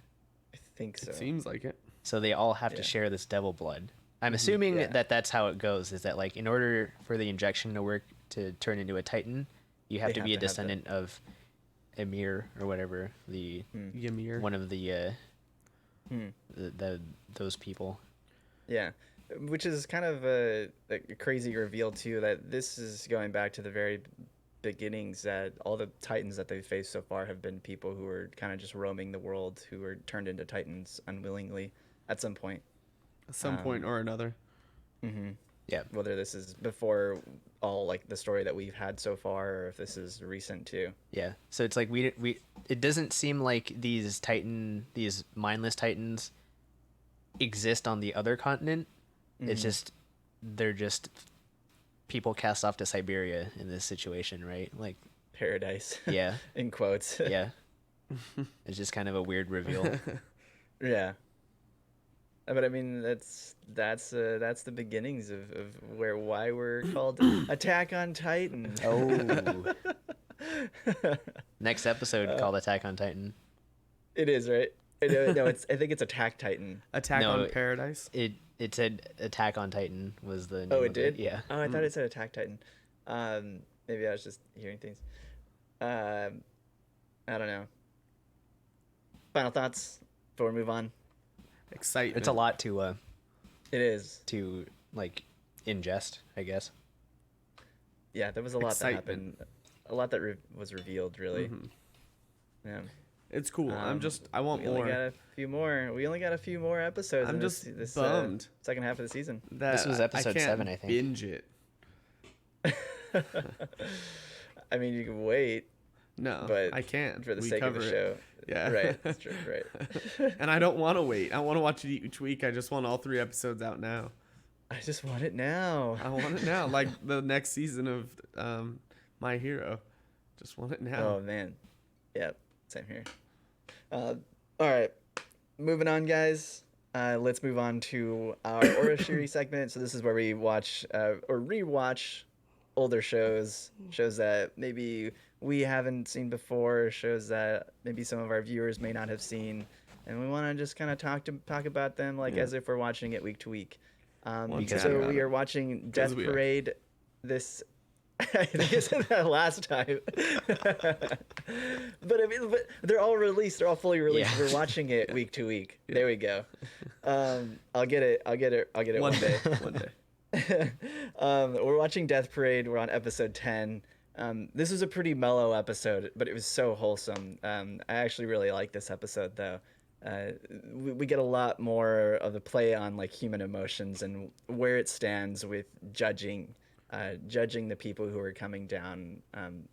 I think so. It seems like it. So they all have to Yeah. share this devil blood. I'm assuming Yeah. that that's how it goes. Is that like in order for the injection to work to turn into a Titan, you have They to have be a to have that. descendant of Emir or whatever the Ymir. one of the those people. Yeah, which is kind of a crazy reveal too. That this is going back to the very beginnings. That all the Titans that they've faced so far have been people who are kind of just roaming the world, who were turned into Titans unwillingly at some point. At some point or another. Yeah. Whether this is before all like the story that we've had so far, or if this is recent too. Yeah. So it's like we it doesn't seem like these mindless Titans exist on the other continent. It's just they're just people cast off to Siberia in this situation, right? Like Paradise. yeah. In quotes. Yeah. It's just kind of a weird reveal. Yeah. But I mean, that's the beginnings of why we're called Attack on Titan. Oh. Next episode called Attack on Titan. It is, right? No, I think it's Attack Titan. Attack No, on Paradise. It said Attack on Titan was the name Oh, of it did? Yeah. Oh, I thought it said Attack Titan. Maybe I was just hearing things. I don't know. Final thoughts before we move on. Excitement. It's a lot It is. to like ingest, I guess. yeah, there was a lot that excitement. happened, a lot that was revealed, really. Mhm. Yeah. It's cool. I want We only more. got a few more. We only got a few more episodes I'm in just this bummed second half of the season. This that was I episode can't 7, I think. binge it. I mean, you can wait, No, but I can't. for the We sake of the cover it. show, Yeah. right? That's true, right? And I don't want to wait. I want to watch it each week. I just want all 3 episodes out now. I just want it now. I want it now, like the next season of My Hero. Just want it now. Oh man, yeah, same here. All right, moving on, guys. Let's move on to our Orashiri segment. So this is where we watch or rewatch older shows that maybe we haven't seen before, shows that maybe some of our viewers may not have seen, and we want to just kind of talk about them like as if we're watching it week to week. Because So we are watching Death we are. Parade. This I think I said that last time. But I mean, but they're all released. They're all fully released. Yeah. We're watching it week to week. There we go. I'll get it one day. One day. We're watching Death Parade. We're on episode 10. This was a pretty mellow episode, but it was so wholesome. I actually really like this episode, though. We get a lot more of the play on like human emotions and where it stands with judging the people who are coming down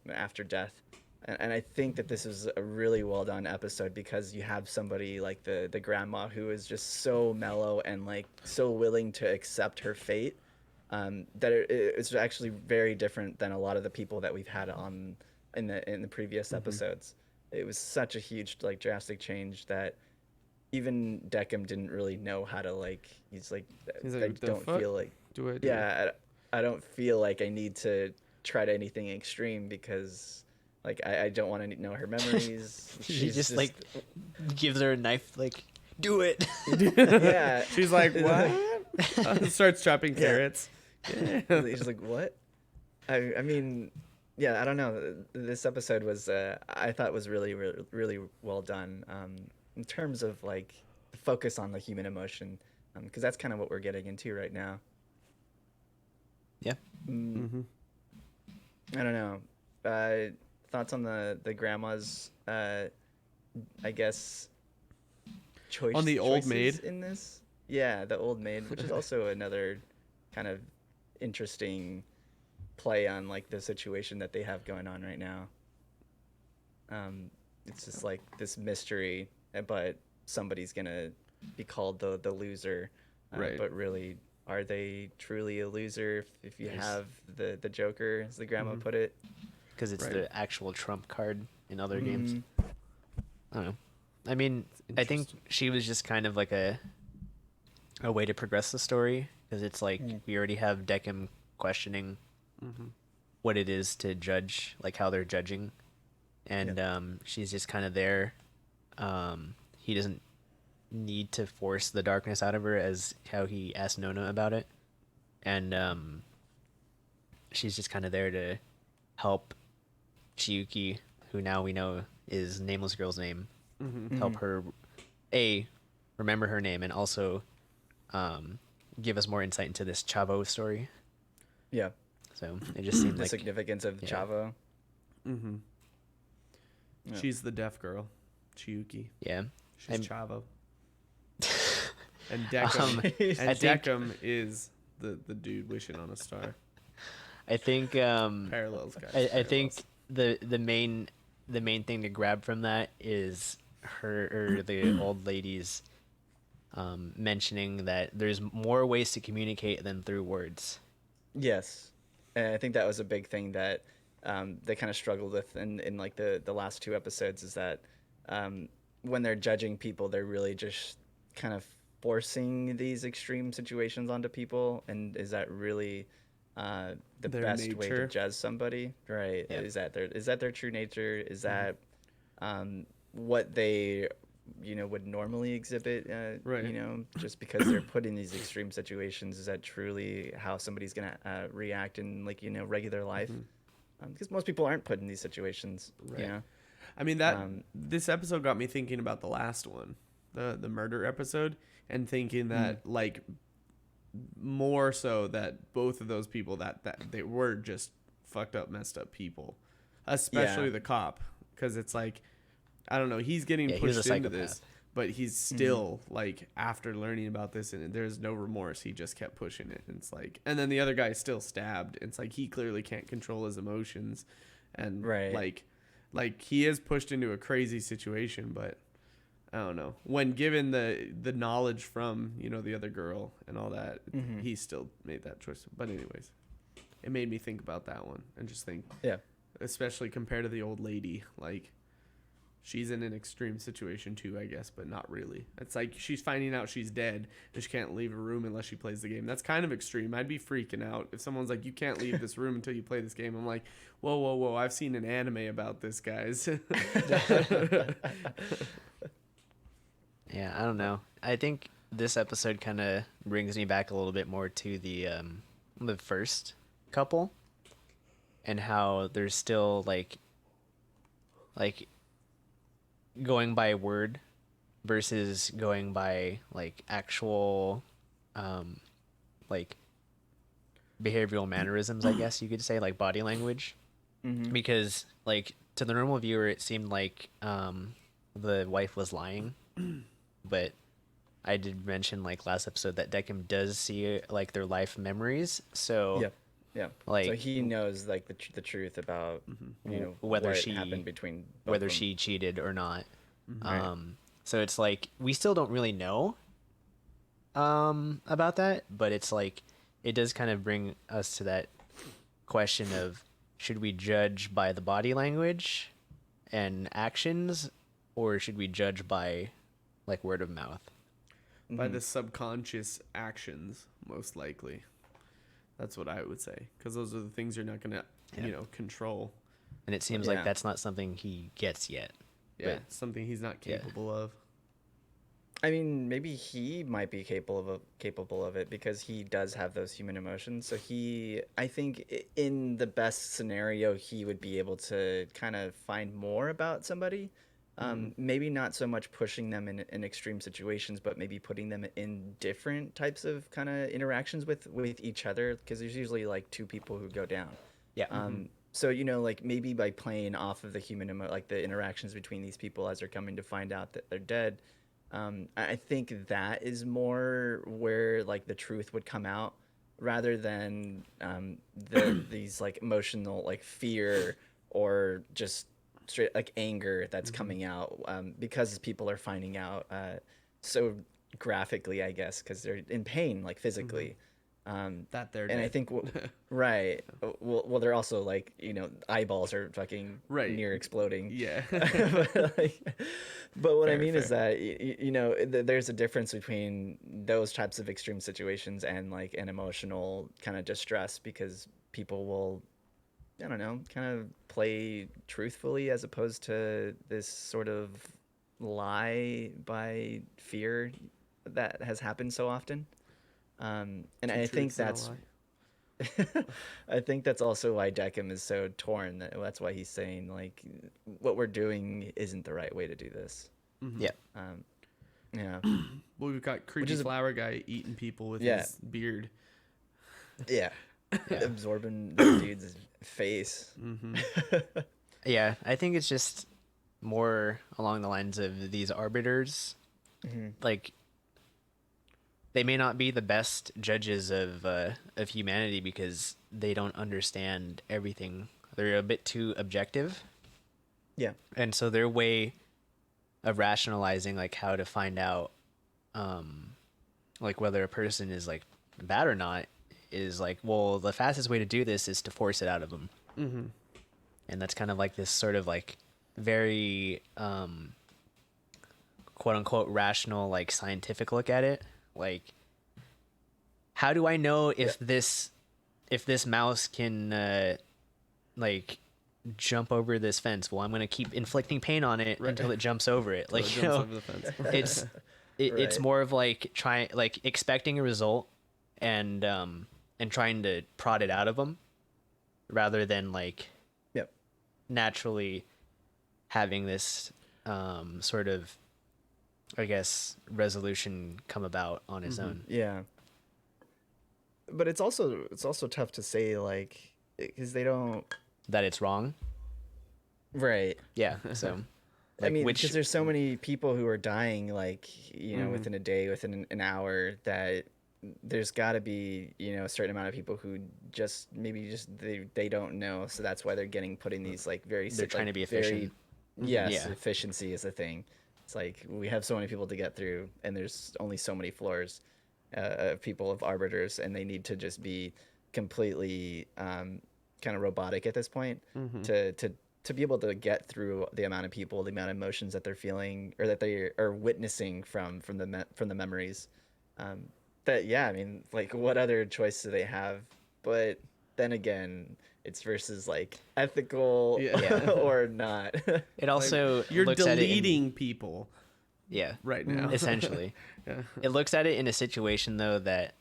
after death. And I think that this is a really well done episode because you have somebody like the grandma who is just so mellow and like so willing to accept her fate, that it's actually very different than a lot of the people that we've had on in the previous episodes. It was such a huge like drastic change that even Deckham didn't really know how to like. He's like, He's I like, "The don't fuck feel like do I do?" yeah, I don't feel like I need to try to anything extreme because like I don't want to know her memories. She just like gives her a knife, like, do it. yeah. She's like, what? Starts chopping carrots. Yeah. He's like, what? I mean, yeah, I don't know. This episode was I thought was really really well done in terms of like focus on the human emotion because that's kind of what we're getting into right now. Yeah. Mm-hmm. I don't know. Thoughts on the grandma's, I guess, choice On the old choices maid? in this? Yeah, the old maid, which is also another kind of interesting play on like the situation that they have going on right now. It's just like this mystery, but somebody's gonna be called the loser, Right. But really, are they truly a loser if you Yes. have the Joker, as the grandma put it? Because it's Right. the actual trump card in other games. Mhm. I don't know. I mean, I think she was just kind of like a way to progress the story because it's like we already have Deckham questioning what it is to judge, like how they're judging, and she's just kind of there. He doesn't need to force the darkness out of her as how he asked Nona about it, and she's just kind of there to help Chiyuki, who now we know is Nameless Girl's name, help her remember her name and also give us more insight into this Chavo story. Yeah, So it just seemed the like significance of yeah. Chavo. Mm-hmm. Yeah. She's the deaf girl, Chiyuki. yeah. She's I'm- Chavo. And Deckham, I think- Deckham is the dude wishing on a star. I think Parallels, guys. I think parallels. the main thing to grab from that is her or the old lady's mentioning that there's more ways to communicate than through words. Yes, and I think that was a big thing that they kind of struggled with in like the last 2 episodes is that when they're judging people, they're really just kind of forcing these extreme situations onto people, and is that really the Their best way to nature? judge somebody? Right? Yeah. Is that their true nature? Is that what they would normally exhibit? Right. Just because they're put in these extreme situations, is that truly how somebody's gonna react in like regular life? Because most people aren't put in these situations. Right. I mean that Um, this episode got me thinking about the last one, the murder episode, and thinking that like more so that both of those people that they were just fucked up, messed up people, especially the cop, because it's like, I don't know, he's getting Yeah, he was a pushed into psychopath. this, but he's still like, after learning about this, and there's no remorse, he just kept pushing it. And it's like, and then the other guy still stabbed. It's like he clearly can't control his emotions, and like he is pushed into a crazy situation, but I don't know. When given the knowledge from, you know, the other girl and all that, he still made that choice. But anyways, it made me think about that one and just think, especially compared to the old lady, like she's in an extreme situation too, I guess, but not really. It's like she's finding out she's dead and she can't leave her room unless she plays the game. That's kind of extreme. I'd be freaking out if someone's like, you can't leave this room until you play this game. I'm like, whoa, whoa, whoa. I've seen an anime about this, guys. Yeah, I don't know. I think this episode kind of brings me back a little bit more to the first couple, and how there's still like going by word versus going by like actual like behavioral mannerisms, I guess you could say, like body language. Because like to the normal viewer it seemed like the wife was lying, but I did mention like last episode that Decim does see like their life memories, so Yeah. like so he knows like the truth about you know whether what she happened between both whether of them. she cheated or not. Right. So it's like we still don't really know about that, but it's like it does kind of bring us to that question of, should we judge by the body language and actions, or should we judge by like word of mouth? By the subconscious actions, most likely. That's what I would say, because those are the things you're not gonna, you know, control. And it seems like that's not something he gets yet. Yeah, But something he's not capable of. I mean, maybe he might be capable of it because he does have those human emotions. So I think in the best scenario, he would be able to kind of find more about somebody. Maybe not so much pushing them in extreme situations, but maybe putting them in different types of kind of interactions with each other, because there's usually like two people who go down. yeah. So, you know, like maybe by playing off of the like the interactions between these people as they're coming to find out that they're dead, I think that is more where like the truth would come out, rather than these like emotional like fear or just straight like anger that's coming out, because people are finding out so graphically, I guess, because they're in pain like physically. That they're and dead. I think right. Well, they're also like, you know, eyeballs are fucking near exploding. Yeah. but what I mean is that you know, there's a difference between those types of extreme situations and like an emotional kind of distress, because people will, I don't know, kind of play truthfully as opposed to this sort of lie by fear that has happened so often. And I think that's I think that's also why Decim is so torn. That's why he's saying like, what we're doing isn't the right way to do this. Yeah. Yeah. Well, we've got creepy flower guy eating people with his beard. Yeah. Absorbing the dude's face. Yeah, I think it's just more along the lines of these arbiters. Like, they may not be the best judges of humanity because they don't understand everything. They're a bit too objective. Yeah. And so their way of rationalizing like how to find out like whether a person is like bad or not is like, well, the fastest way to do this is to force it out of them. And that's kind of like this sort of like very quote unquote rational, like scientific look at it. Like, how do I know if this mouse can like jump over this fence? Well, I'm gonna keep inflicting pain on it until it jumps over it. Like, you know, it's more of like expecting a result and trying to prod it out of them, rather than like naturally having this sort of, I guess, resolution come about on its own. Yeah. But it's also tough to say like because they don't. That it's wrong. Right. Yeah. So, I like, mean, which because there's so many people who are dying, like, Mm-hmm. within a day, within an hour, that there's got to be, a certain amount of people who they don't know, so that's why they're putting these like they're trying to be very, efficient. yes, Yeah. efficiency is a thing. It's like we have so many people to get through, and there's only so many floors of people of arbiters, and they need to just be completely kind of robotic at this point to be able to get through the amount of people, the amount of emotions that they're feeling or that they are witnessing from the memories. That yeah, I mean, like, what other choice do they have? But then again, it's versus like ethical Yeah. or not. It also You're looks at it deleting people yeah, right now. essentially. Yeah. It looks at it in a situation though that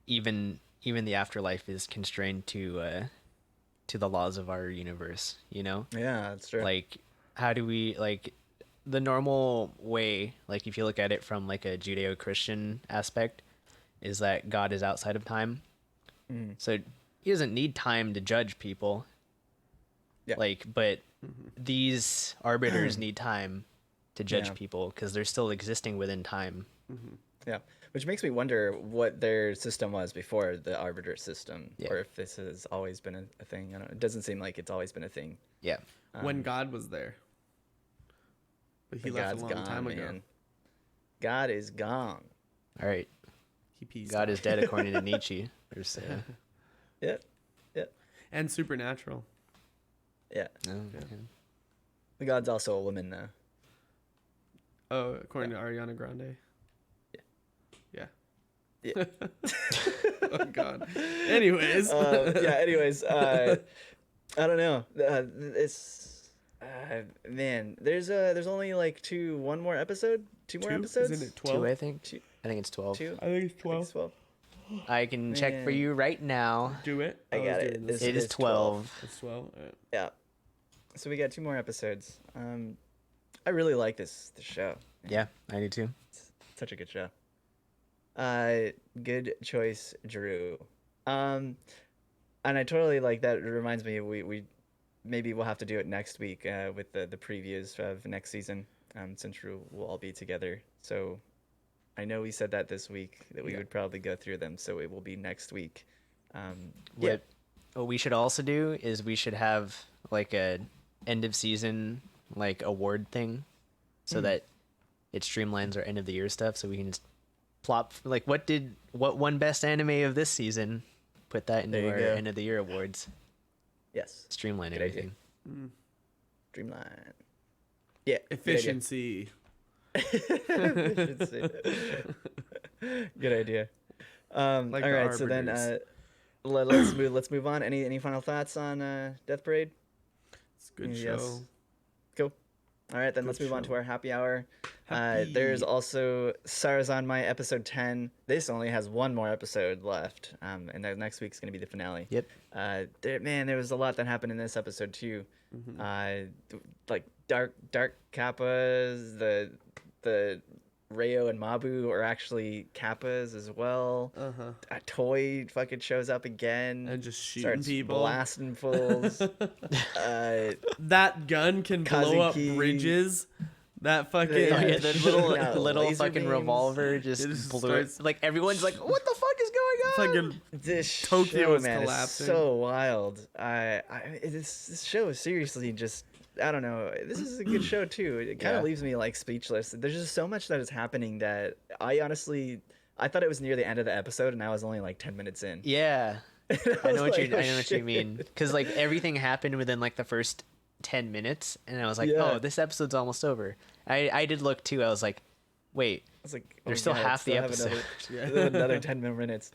even the afterlife is constrained to the laws of our universe, Yeah, that's true. like how do we like the normal way, like if you look at it from like a Judeo-Christian aspect, is that God is outside of time. So he doesn't need time to judge people. Yeah. Like, but these arbiters need time to judge Yeah. people because they're still existing within time. Yeah, which makes me wonder what their system was before the arbiter system, Yeah. or if this has always been a thing. I don't know. It doesn't seem like it's always been a thing. Yeah. When God was there. But he But left God's a long gone, time ago. man. God is gone. All right. He peaced God out. is dead according to Nietzsche. There's, Yep. Yep. And supernatural. Yeah. oh, Yeah. okay. The God's also a woman, though. Oh, according to Ariana Grande. Yeah. Oh God. Anyways. Anyways, I don't know. Man, there's only like two more episode? Two more episodes? Isn't it 12? 2, I think. Two. I think it's 12. Two? I think it's I think 12. it's 12. I can check for Man. you right now. Do it. I was got doing it. this. It is 12. It's 12. All right. Yeah. So we got two more episodes. I really like this show. Yeah, I do too. Such a good show. Good choice, Drew. And I totally like that. It reminds me, we maybe we'll have to do it next week with the previews of next season, since we'll all be together. So I know we said that this week that we would probably go through them, so it will be next week. What we should also do is we should have like a end of season like award thing, so that it streamlines our end of the year stuff. So we can just plop like what won best anime of this season, put that There into you our go. end of the year awards. Yes. Streamline Good idea. everything. Streamline. Yeah. Efficiency. Efficiency. Good idea. Like all the right, so then Arbiters. let's move on. Any final thoughts on Death Parade? It's a good Yes. show. Cool. All right, then let's Good move on show. to our happy hour. Happy. There's also Sarazan My episode 10. This only has one more episode left, and then next week's going to be the finale. Yep. There was a lot that happened in this episode too. Mm-hmm. Like dark kappas, the Rayo and Mabu are actually kappas as well. Uh-huh. A toy fucking shows up again And just shooting starts people. blasting fools. That gun can blow up Kazuki. bridges. That fucking Yeah, Oh, yeah, the Yeah, little laser fucking beams. revolver just It just blew starts- it. Like everyone's like, "What the fuck is going on?" fucking This Tokyo show, is man, collapsing. is so wild. This show is seriously just, I don't know. This is a good show too. It kind Yeah. of leaves me like speechless. There's just so much that is happening that I honestly, I thought it was near the end of the episode and I was only like 10 minutes in. Yeah, I I was know what like, you "Oh, I know what you shit." mean. Because like everything happened within like the first 10 minutes, and I was like, Yeah. "Oh, this episode's almost over." I did look too. I was like, "Wait, I was like, There's oh still God, half the still have episode." another 10 more minutes.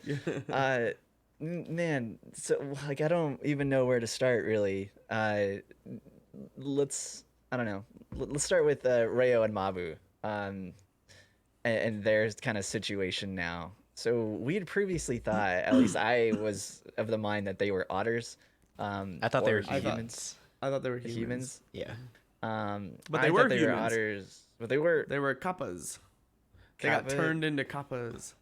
Man, so like I don't even know where to start really. I don't know. Let's start with Rayo and Mabu, and their kind of situation now. So we had previously thought, at least I was of the mind, that they were otters. I thought they or were humans. I thought they were Humans. yeah." But I they thought were they humans. were otters. But they were They were kappas. They got Kappa. turned into kappas.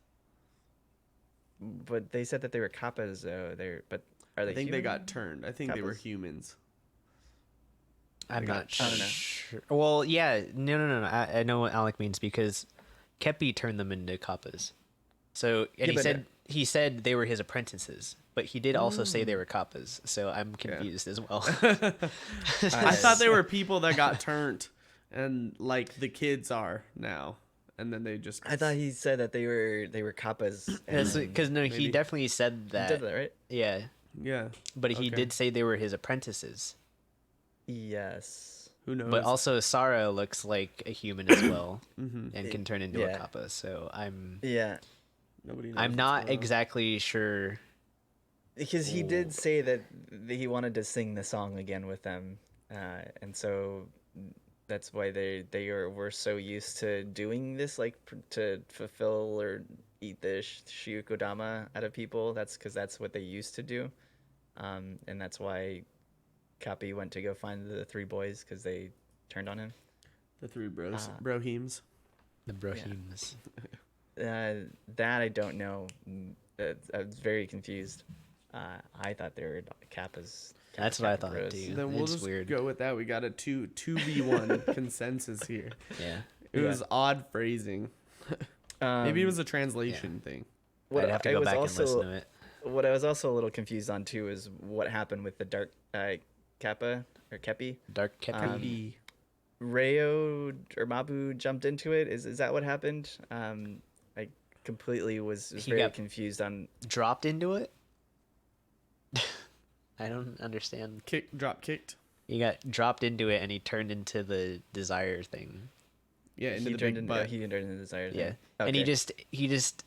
but they said that they were kappas though. But are they? I think they human got turned. I think they were kappas? humans. I'm got- not I don't know. sure. Well, yeah, no. I know what Alec means because Kepi turned them into kappas. So, and Yeah, he but, said they were his apprentices, but he did also say they were kappas. So I'm confused as well. I thought they were people that got turned, and like the kids are now, and then they just. I thought he said that they were kappas. and then- Because no, he Maybe. definitely said he that. did that, right? Yeah, Yeah. but he Okay. did say they were his apprentices. Yes. Who knows? But also, Sara looks like a human as well, Mhm. and can turn into Yeah. a kappa. So Yeah, Nobody knows. I'm what's not going on. exactly sure. because he did say that he wanted to sing the song again with them, and so that's why were so used to doing this, like to fulfill or eat the shiukodama out of people. That's because that's what they used to do, and that's why Kapi went to go find the three boys because they turned on him. The three bros, Uh, brohemes. The Brohims. That I don't know. I was very confused. I thought they were kappas. That's what I Kappa thought bros. too. Then we'll It's just weird. go with that. We got a 2v1 consensus here. Yeah. It Yeah. was odd phrasing. Maybe it was a translation thing. What I'd have to I go was back also, and listen to it. What I was also a little confused on too is what happened with the dark kappa or kepi. Dark Kepi. E. Rayo or Mabu jumped into it. Is that what happened? I completely was He very got- confused on. dropped into it. I don't understand. Drop kicked. He got dropped into it, and he turned into the desire thing. Yeah, into He the turned big into butt. he turned into the desire. Yeah, thing. and he Okay. just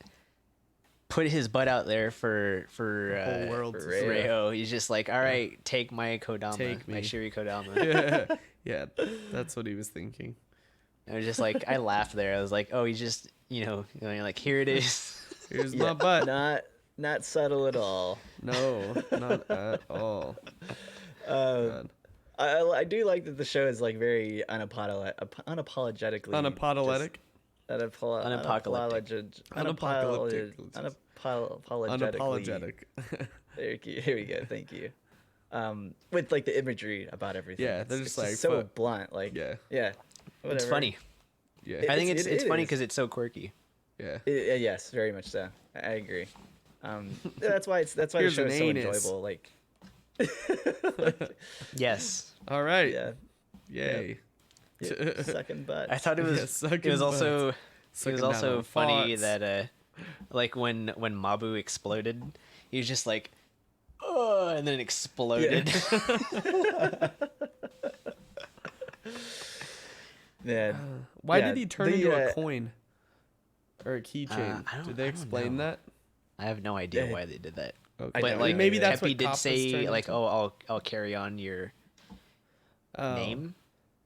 put his butt out there for The whole world for to Rayo. see. Rayo. He's just like, all right, take my Kodama, Take my me." Shiri Kodama. Yeah, that's what he was thinking. I was just like, I laughed there. I was like, oh, he's just, going like, here it is. Here's Yeah, my butt. not subtle at all. No, not at all. Um, God. I do like that the show is like very unapologetically Unapologetic. Unapocalyptic. unapologetically. Here we go. Thank you. With like the imagery about everything. Yeah, they're It's just like, so fuck. blunt. Like Yeah. yeah. It's Whatever. funny. Yeah, I think It it's funny is. because it's so quirky. yeah. Yes, very much so. I agree. That's why the Here's show an is so anus. enjoyable. Like Yes. All right. yeah, Yay. sucking butt. I thought it was. Yeah, sucking it was also. butts. It Sucking was down also on funny farts. that like when Mabu exploded, he was just like, oh, and then it exploded. Yeah. Why Yeah, did he turn the, into a uh, coin or a keychain? I don't- Did they I don't explain know. that? I have no idea Yeah. why they did that. Okay. I But don't like know maybe either. that's Kepi what did Kappa's say turned like, into. oh, I'll carry on your Oh, name,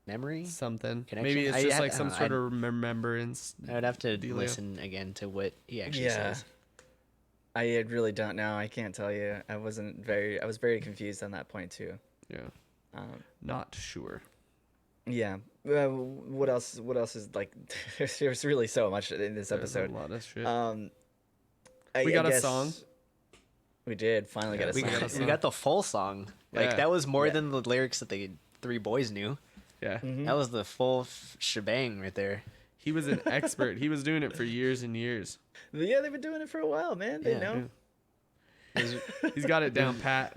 memory. something. Connection? Maybe it's I just had- like some I- sort of remembrance. I would have to Dealio. listen again to what he actually Yeah. says. I really don't know. I can't tell you. I was very confused on that point too. Yeah, Um, not sure. yeah. What else? What else is like? There's really so much in this There's episode. a lot of shit. We We got a song. We did finally Yeah, get a We song. got a got, song. we got the full song. Like Yeah. that was more Yeah. than the lyrics that the three boys knew. Yeah, Mhm. That was the full shebang right there. he was an expert. He was doing it for years and years. Yeah, they've been doing it for a while, man. They Yeah. know. He's got it down pat.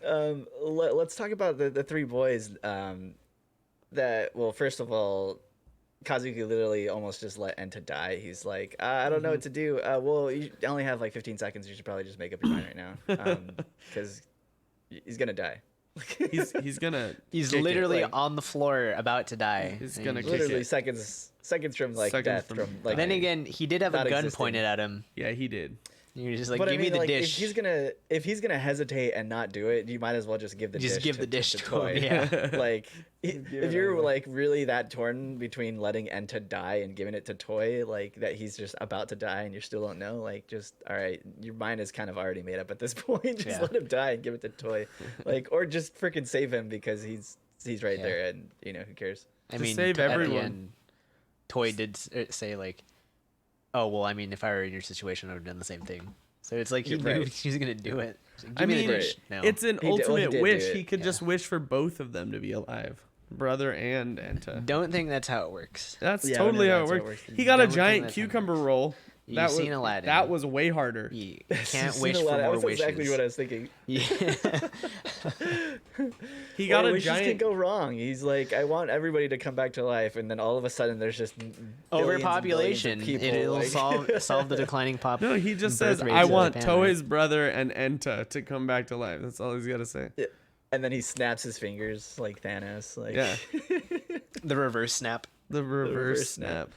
Let's talk about the three boys. First of all, Kazuki literally almost just let Enta die. He's like, I don't know what to do. Well, you only have like 15 seconds. You should probably just make up your mind right now, because he's gonna die. He's gonna. He's kick it. literally like- on the floor about to die. He's And gonna he kick just- Literally it. seconds from like Seconds death. from From like. Then again, he did have a Not gun existing. pointed at him. Yeah, he did. You're just like, But give I mean, me the like, dish. if he's gonna hesitate and not do it, you might as well just give the Just dish give to, the dish to to toy. him. Yeah. Like give if it you're over. like really that torn between letting Enta die and giving it to Toy, like that he's just about to die and you still don't know, like just all right, your mind is kind of already made up at this point. Just Yeah. let him die and give it to Toy, like or just freaking save him because he's right Yeah. there and who cares? I To mean, save at the everyone. end, Toy did say like, "Oh well, I mean, if I were in your situation, I would have done the same thing." So it's like he knew Right. she was gonna do it. So I give me mean, the dish now. it's an He did- well, he ultimate did do wish. it, He could yeah. just wish for both of them to be alive, brother and Enta. Don't think that's how it works. That's Yeah, totally no, how it that's how it works. works. He got a Don't think giant that's how it cucumber works. roll. You've That was seen Aladdin. that was way harder. You can't Seen wish a for lot of- more That's wishes. exactly what I was thinking. Yeah. He got Well, a wishes can giant. go wrong. He's like, I want everybody to come back to life, and then all of a sudden there's just billions and billions of Overpopulation. people, It'll like- solve the declining pop. No, he just birth says, rates "I of want Japan, right? Toei's brother and Enta to come back to life." That's all he's got to say. Yeah. And then he snaps his fingers like Thanos. Like, Yeah, The reverse snap. the reverse reverse snap.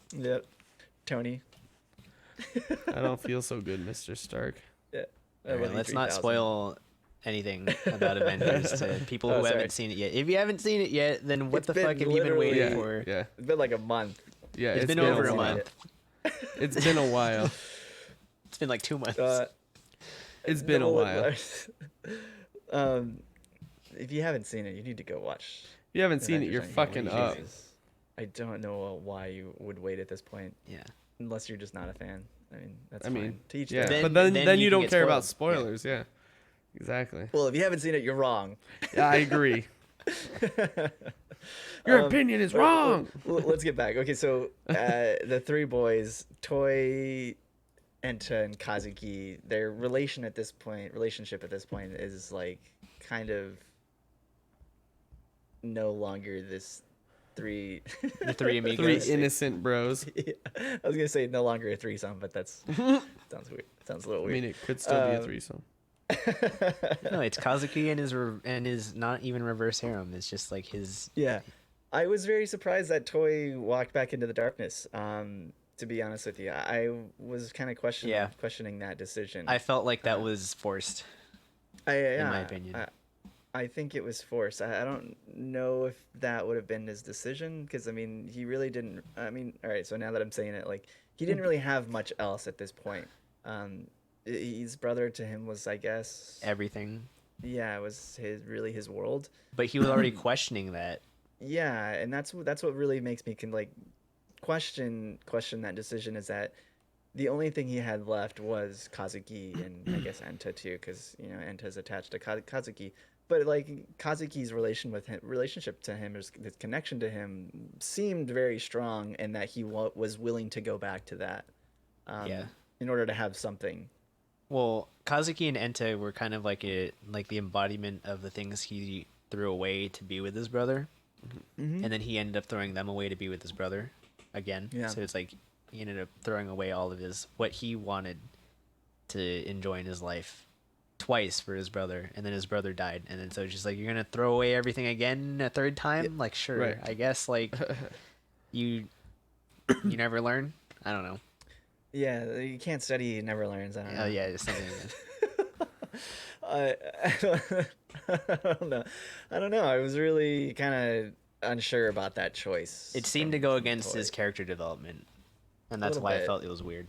snap. Yep. Tony. I don't feel so good, Mr. Stark. Yeah. All right, let's not 3000. spoil anything about Avengers to people Oh, who sorry. haven't seen it yet. If you haven't seen it yet, then what It's the been fuck have you been literally- waiting Yeah, for? yeah, It's been like a month. yeah. It's been over a while. month. It's been a while. It's been like 2 months. It's been a while. If you haven't seen it, you need to go watch. If you haven't seen it, Avengers you're Endgame. fucking up. Jesus. I don't know why you would wait at this point, Yeah. unless you're just not a fan. I mean, that's I fine. mean, To each yeah, their own. but then then you you can don't get care about spoiled. spoilers. Yeah, exactly. Well, if you haven't seen it, you're wrong. Yeah, I agree. Your Um, opinion is but- wrong. Let's get back. Okay, so the three boys, Toy, Enta, and Kazuki, their relationship at this point is like kind of no longer this three. The three Three amigos. innocent bros. Yeah, I was gonna say no longer a threesome, but that's sounds weird. Sounds a little I weird. mean, it could still be a Um, threesome. No, it's Kazuki and his not even reverse harem. It's just like his. Yeah, I was very surprised that Toy walked back into the darkness. To be honest with you, I was kind of questioning that decision. I felt like that was forced. in my opinion. I think it was forced. I don't know if that would have been his decision because I mean he really didn't. I mean, all right. So now that I'm saying it, like he didn't really have much else at this point. His brother to him was, I guess, Everything. yeah, it was his world. But he was already questioning that. Yeah, and that's what really makes me question that decision is that the only thing he had left was Kazuki and I guess Enta too, because you know Enta's attached to Kazuki. But like Kazuki's relationship to him, his connection to him seemed very strong, and that he was willing to go back to that. Yeah. In order to have something. Well, Kazuki and Enta were kind of like the embodiment of the things he threw away to be with his brother, Mm-hmm. and then he ended up throwing them away to be with his brother again. Yeah. So it's like he ended up throwing away all of what he wanted to enjoy in his life twice for his brother, and then his brother died, and then so it's just like you're gonna throw away everything again a third time. Like sure, Right. I guess like you never learn. I don't know. Yeah, you can't study, you never learns. I don't know. Oh yeah, it's something. I don't know. I don't know. I was really kind of unsure about that choice. It seemed to go against his character development, and that's little why I bit. felt it was weird.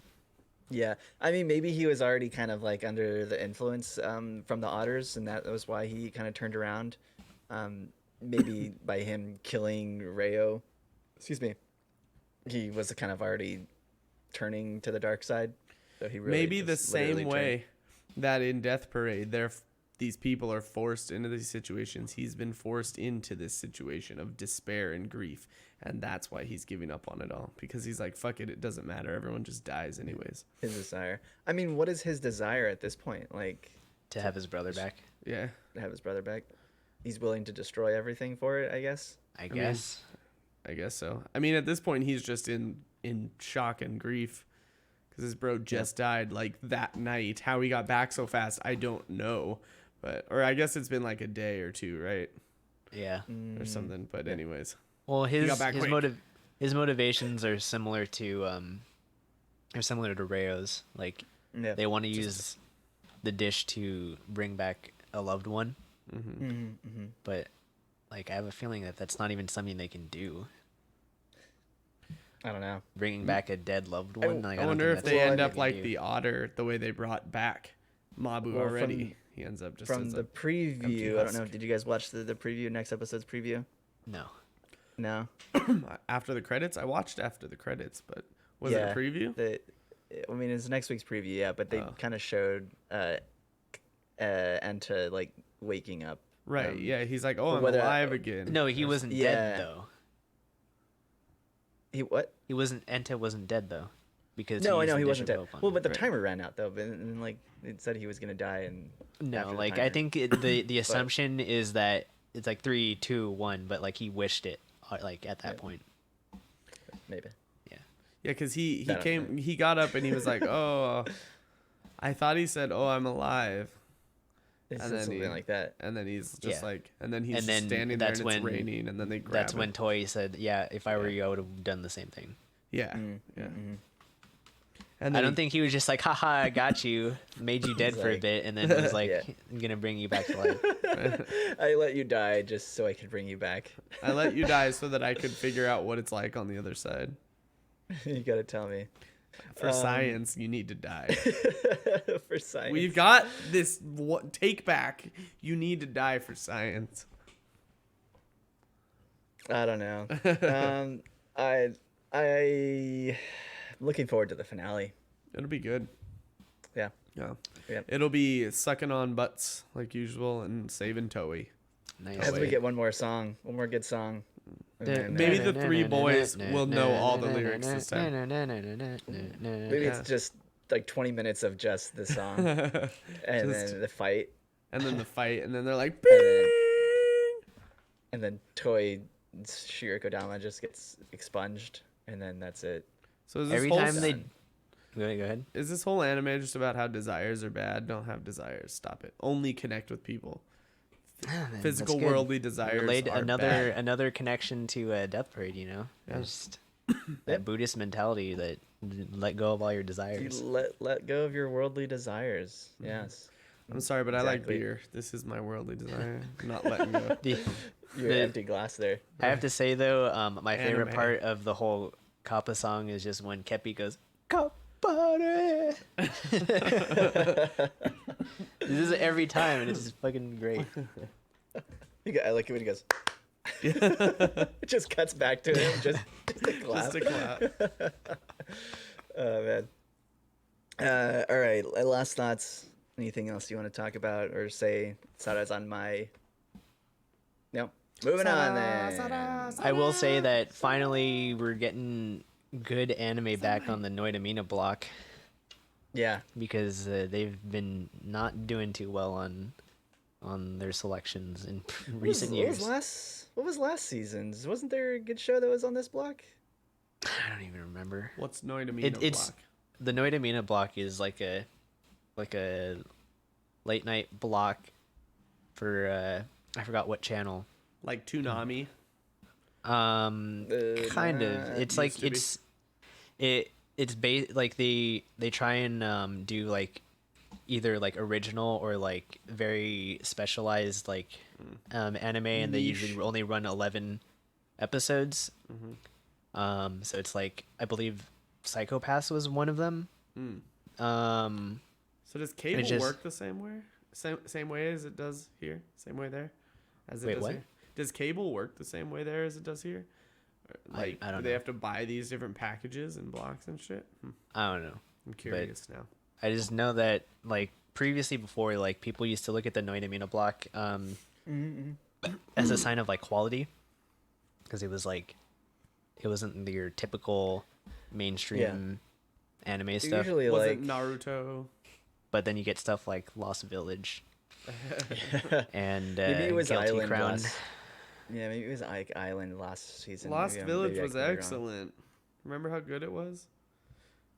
Yeah, I mean, maybe he was already kind of like under the influence from the otters, and that was why he kind of turned around. Maybe by him killing Rayo, excuse me, he was kind of already turning to the dark side. So he really Maybe the just literally same way that in Death Parade, these people are forced into these situations. He's been forced into this situation of despair and grief, and that's why he's giving up on it all, because he's like, fuck it, it doesn't matter, everyone just dies anyways. his desire. I mean, what is his desire at this point? Like To have his brother back, Yeah, to have his brother back. He's willing to destroy everything for it, I guess. I mean, guess. I guess so. I mean, at this point, he's just in shock and grief because his bro just died like that night. How he got back so fast, I don't know. Or I guess it's been like a day or two, right? Yeah. Or something. But anyways, Well, got back quick. his motivations are similar to Rayo's. Like Yeah. they want to use the dish to bring back a loved one, but like I have a feeling that that's not even something they can do. I don't know. Bringing back a dead loved one. Like, I don't wonder think if that's they something end they up can like do. the otter, the way they brought back Mabu Well, already. He ends up just From as the a preview, I don't know. husk. Did you guys watch the preview, next episode's preview? No. No. after the credits. I watched after the credits, but was it Yeah, a preview? I mean, it's next week's preview, yeah, but they Oh. kind of showed Enta like waking up. Right. Yeah. He's like, oh, I'm whether- alive again. No, he wasn't Yeah. dead though. He what? He wasn't. Enta wasn't dead though, because No, I used know the he dish wasn't of dead. hope on Well, him. but the Right. timer ran out though, but and, like it said he was gonna die, and No, after the like I timer. think the assumption is that it's like 3, 2, 1, but like he wished it like at that Yeah. point. maybe. Yeah, because he That- came, he got up and he was like, oh, I thought he said, oh, I'm alive. It's And then something he- like that. And then he's just Yeah. like, and then he's And just then standing there that's and it's when- raining and then they grab That's him. when Toy said, "Yeah, if I were you, I would have done the same thing." Yeah. Mm, Yeah. mm, And I then don't think he was just like, "Haha, I got you," made you dead He's for a like- bit, and then was like, Yeah. "I'm gonna bring you back to life." I let you die just so I could bring you back. I let you die so that I could figure out what it's like on the other side. You gotta tell me. For science, you need to die. For science. We've got this take back. You need to die for science. I don't know. I'm looking forward to the finale. It'll be good. Yeah. Yeah. Yep. It'll be sucking on butts like usual and saving Toei. Nice. As we wait. get one more song, one more good song. And then, Maybe the three boys will know all the lyrics this time. maybe Yeah. it's just like 20 minutes of just the song and Just- then the fight, And then the fight, and then they're like, And then- "Bing!" and then Toy Shiriko Dama just gets expunged, and then that's it. So is this Every whole time they Done. go ahead. is this whole anime just about how desires are bad? Don't have desires. Stop it. Only connect with people. Physical That's good. worldly desires Relate are another bad. another connection to Death Parade. You know, Yeah. just that Buddhist mentality that let go of all your You desires. let go of your worldly desires. Yes. I'm sorry, but I like Exactly. beer. This is my worldly desire. I'm not letting go. The- Your The- empty glass there. I have to say though, my favorite Anime. part of the whole Kappa song is just when Kepi goes Kappa. This is every time, and it's just fucking great. I like it when he goes. It just cuts back to him. Just a clap. Just a clap. Oh man. All right. Last thoughts. Anything else you want to talk about or say? Sara's on my. No. Moving on then. I will say that finally we're getting good anime back on the Noidamina block Yeah. because they've been not doing too well on their selections in recent years. What was last season's? Wasn't there a good show that was on this block? I don't even remember. What's Noidamina It's block? the Noidamina block is like a late night block for I forgot what channel. Like Toonami. Kind of. It's used like to be. it's like they try and do like either like original or like very specialized like anime, and they usually Niche. only run 11 episodes. Mm-hmm. So it's like I believe Psychopaths was one of them. So does cable just- work the same way? Same way as it does here? Same way there? As it Wait, does what? here? Does cable work the same way there as it does here? Or, Like, I don't do they know. have to buy these different packages and blocks and shit? I don't know. I'm curious now. I just know that like previously before like people used to look at the Noidamina block as a sign of like quality because it was like it wasn't your typical mainstream anime stuff. Usually Was like it Naruto? But then you get stuff like Lost Village and maybe it was Guilty Island Crown. last. Yeah, maybe it was like Island last season. Lost Maybe Village maybe I was could be wrong. excellent. Remember how good it was?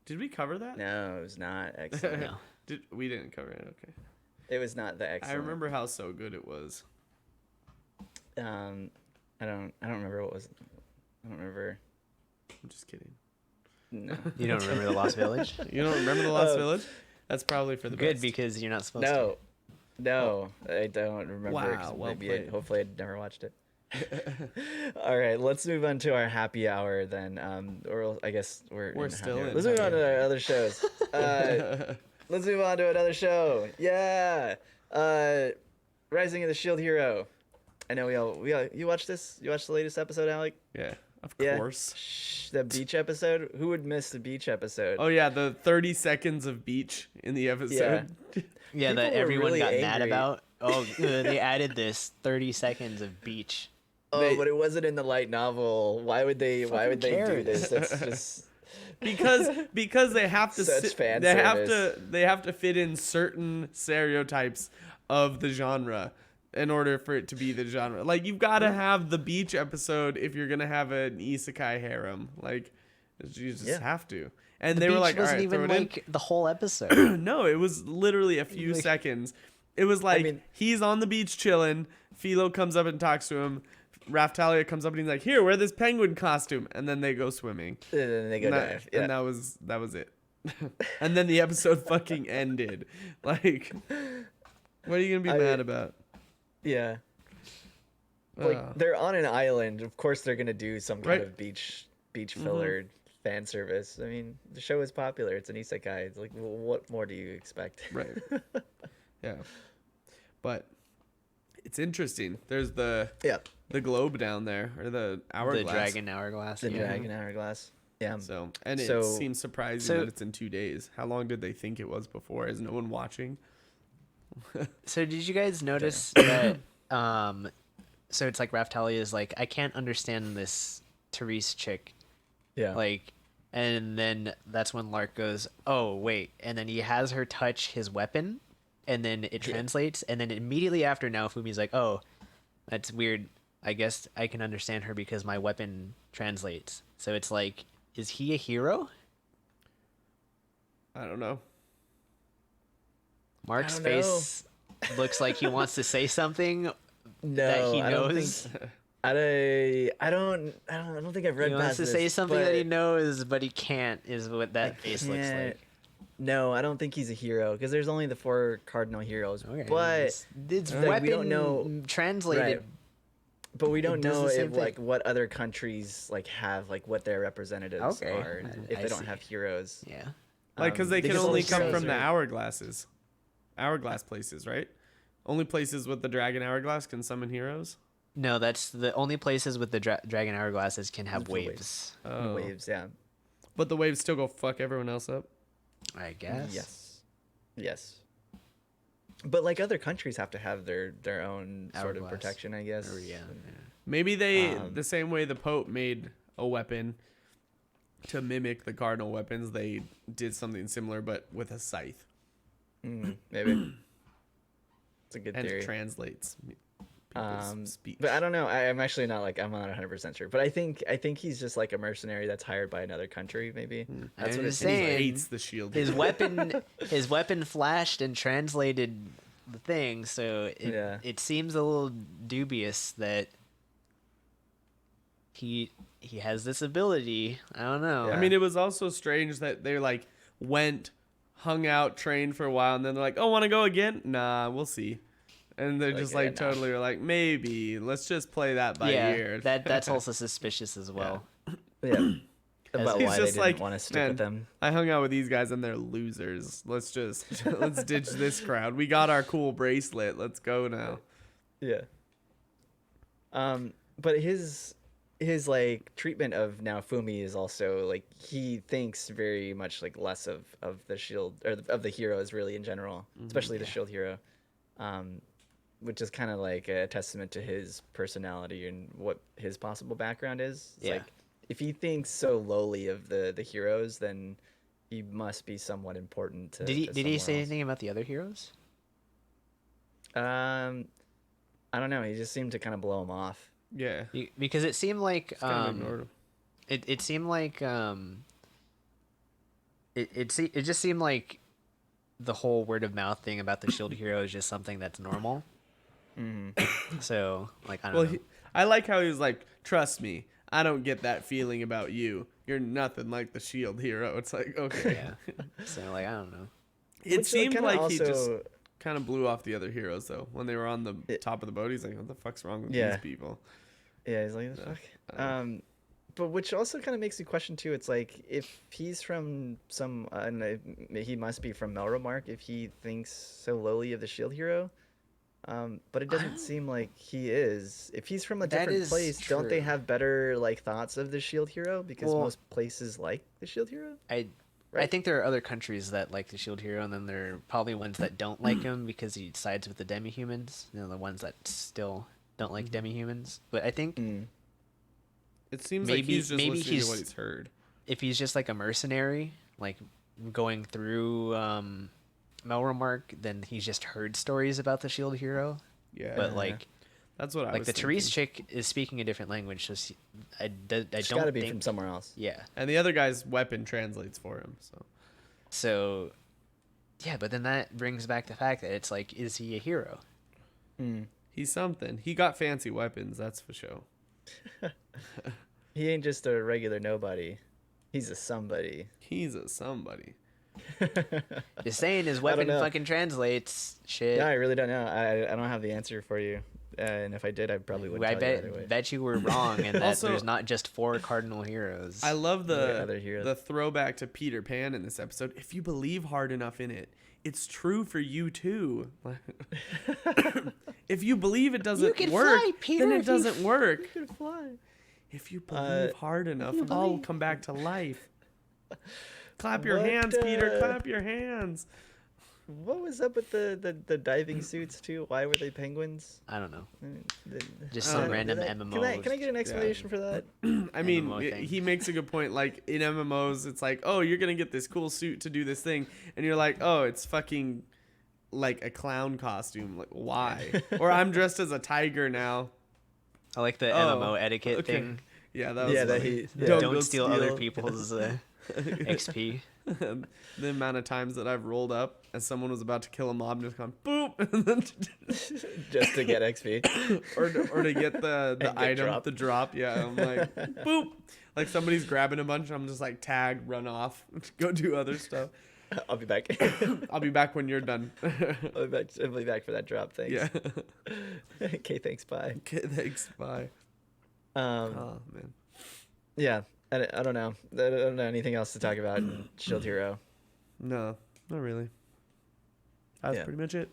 Did we cover that? No, it was not excellent. No. We didn't cover it. Okay. It was not the excellent. I remember how so good it was. I don't remember what was. I don't remember. I'm just kidding. No. You don't remember the Lost Village? You don't remember the Lost Oh. Village? That's probably for the Good best. because you're not supposed No. No, I don't remember. Wow, 'cause well maybe played. hopefully I'd never watched it. All right, let's move on to our happy hour then. Or I guess we're We're in happy still hour. in Let's move on happy to our other shows. Let's move on to another show. Yeah. Rising of the Shield Hero. I know we all you watched this? You watched the latest episode, Alec? Yeah. Of Yeah. course. The beach episode. Who would miss the beach episode? Oh yeah, the 30 seconds of beach in the episode. Yeah, People that were everyone really got mad angry. about. Oh, they added this 30 seconds of beach. Oh, They- but it wasn't in the light novel. Why would they? Why would they do cares? this? That's just because they have to Such fan they have service. to they have to fit in certain stereotypes of the genre in order for it to be the genre. Like you've got to have the beach episode if you're gonna have an isekai harem. Like you just Yeah. have to. And The they beach were like, all wasn't right, even throw it like the whole episode. in. No, it was literally a few Like- seconds. It was like mean- he's on the beach chilling. Philo comes up and talks to him. Raftalia comes up and he's like, "Here, wear this penguin costume," and then they go swimming. and then they go And that, dive. Yeah. and that was it. And then the episode fucking ended. Like, what are you gonna be mad about? Yeah. Like Uh, they're on an island. Of course, they're gonna do some kind Right. of beach filler fan service. I mean, the show is popular. It's an isekai. It's like, well, what more do you expect? right. Yeah. But it's interesting. There's the Yeah. globe down there, or the hourglass. The dragon hourglass. The yeah. dragon hourglass. Yeah. So, and it So- seems surprising so- that it's in 2 days. How long did they think it was before? Is no one watching? So did you guys notice that? So it's like Raftalia is like, I can't understand this Therese chick. Yeah. Like, and then that's when Lark goes, oh wait, and then he has her touch his weapon, and then it translates, and then immediately after, now Fumi's like, oh, that's weird. I guess I can understand her because my weapon translates. So it's like, is he a hero? I don't know. Mark's don't know. face looks like he wants to say something no, that he I don't knows. think. I don't think I've read He wants past to this, say something that he but knows, but he can't. Is what that I face looks can't- like. No, I don't think he's a hero because there's only the 4 cardinal heroes. Okay, But it's like, weapon we don't know- translated. Right. But we don't does the know same if thing. like what other countries like have like what their representatives Okay, are if I they don't see. have heroes. Yeah. Like, because they can because only those come shows from the are- hourglass places, right? Only places with the dragon hourglass can summon heroes. No, that's the only places with the dragon hourglasses can have The waves. Oh. Waves, yeah. But the waves still go fuck everyone else up. I guess. Yes. But like other countries have to have their own sort of Hourglass. protection, I guess. Or, yeah. Maybe they, Um, the same way the Pope made a weapon to mimic the cardinal weapons, they did something similar, but with a scythe. Maybe. It's a good And theory. it translates people's speech. But I don't know. I'm actually not like I'm not 100% sure. But I think he's just like a mercenary that's hired by another country. Maybe that's I'm what it just seems He saying. like. hates the shield. His weapon flashed and translated the thing, so Yeah. it seems a little dubious that he has this ability. I don't know. I mean, it was also strange that they like went, hung out, trained for a while, and then they're like, "Oh, want to go again? Nah, we'll see." And they're just yeah, like nah. totally were like, "Maybe let's just play that by yeah, ear." that's also suspicious as well. Yeah. As- About He's why they just didn't like, want to stick "Man, with them. I hung out with these guys and they're losers. Let's ditch this crowd. We got our cool bracelet. Let's go now." Yeah. But his like treatment of now Fumi is also like he thinks very much like less of the shield or of the heroes really in general, especially the shield hero, which is kind of like a testament to his personality and what his possible background is. It's Yeah. like if he thinks so lowly of the heroes, then he must be somewhat important to. Did he to say someone else. anything about the other heroes? I don't know. He just seemed to kind of blow him off. Yeah, Because it seemed like kind of ignored him. it seemed like it just seemed like the whole word of mouth thing about the shield hero is just something that's normal. So like I don't Well, know. I like how he was like, "Trust me, I don't get that feeling about you. You're nothing like the shield hero." It's like, okay. Yeah. So like I don't know. It Which, seemed kinda like he just also- kind of blew off the other heroes though when they were on the top of the boat. He's like, "What the fuck's wrong with Yeah. these people?" Yeah, he's like, "What the fuck?" But which also kind of makes you question too. It's like if he's from some, he must be from Melromark. If he thinks so lowly of the shield hero, But it doesn't seem like he is. If he's from a That different is place, don't they true. have better like thoughts of the Shield Hero? Because Well, most places like the Shield Hero. I Right? think there are other countries that like the Shield Hero, and then there are probably ones that don't like him because he sides with the demi-humans. You know, the ones that still don't like demi-humans. But I think Mm. It seems like maybe he's just maybe listening he's to what he's heard. if he's just like a mercenary, like going through Melromark, then he's just heard stories about the Shield Hero. Yeah, But like that's what I like was the Therese thinking. chick is speaking a different language, so I It's don't got to be think. from somewhere else. Yeah. And the other guy's weapon translates for him. So yeah, but then that brings back the fact that it's like, is he a hero? Mm. He's something. He got fancy weapons, that's for sure. He ain't just a regular nobody. He's a somebody. He's a somebody. Just saying his I don't weapon know. fucking translates shit. Yeah, I really don't know. I don't have the answer for you. And if I did, I probably would I tell you right away. bet you were wrong, and that Also- there's not just 4 cardinal heroes. I love There are other heroes. the throwback to Peter Pan in this episode. If you believe hard enough in it, it's true for you too. If you believe it doesn't can work, fly, Peter, then it if you doesn't work. could fly. If you believe hard enough, I'll come back to life. Clap your What, hands, Peter. uh, Clap your hands. What was up with the diving suits too? Why were they penguins? I don't know. The- Just I some don't know. random Can MMO. I get an explanation for that? I mean, MMO thing. he makes a good point. Like in MMOs, it's like, oh, you're gonna get this cool suit to do this thing, and you're like, oh, it's fucking like a clown costume. Like, why? Or I'm dressed as a tiger now. I like the Oh, MMO etiquette okay. thing. Yeah, that was Yeah, that funny. he Don't, go steal other people's XP. The amount of times that I've rolled up as someone was about to kill a mob and just gone boop, and then just to get XP. or to get the get item, dropped. the drop. Yeah, I'm like boop, like somebody's grabbing a bunch. I'm just like tag, run off, go do other stuff. I'll be back. I'll be back when you're done. I'll be back for that drop. Thanks. Yeah. Okay. Thanks. Bye. Okay, thanks. Bye. Um. Oh man. Yeah. I don't know. I don't know anything else to talk about in Shield Hero. No, not really. That's Yeah. pretty much it.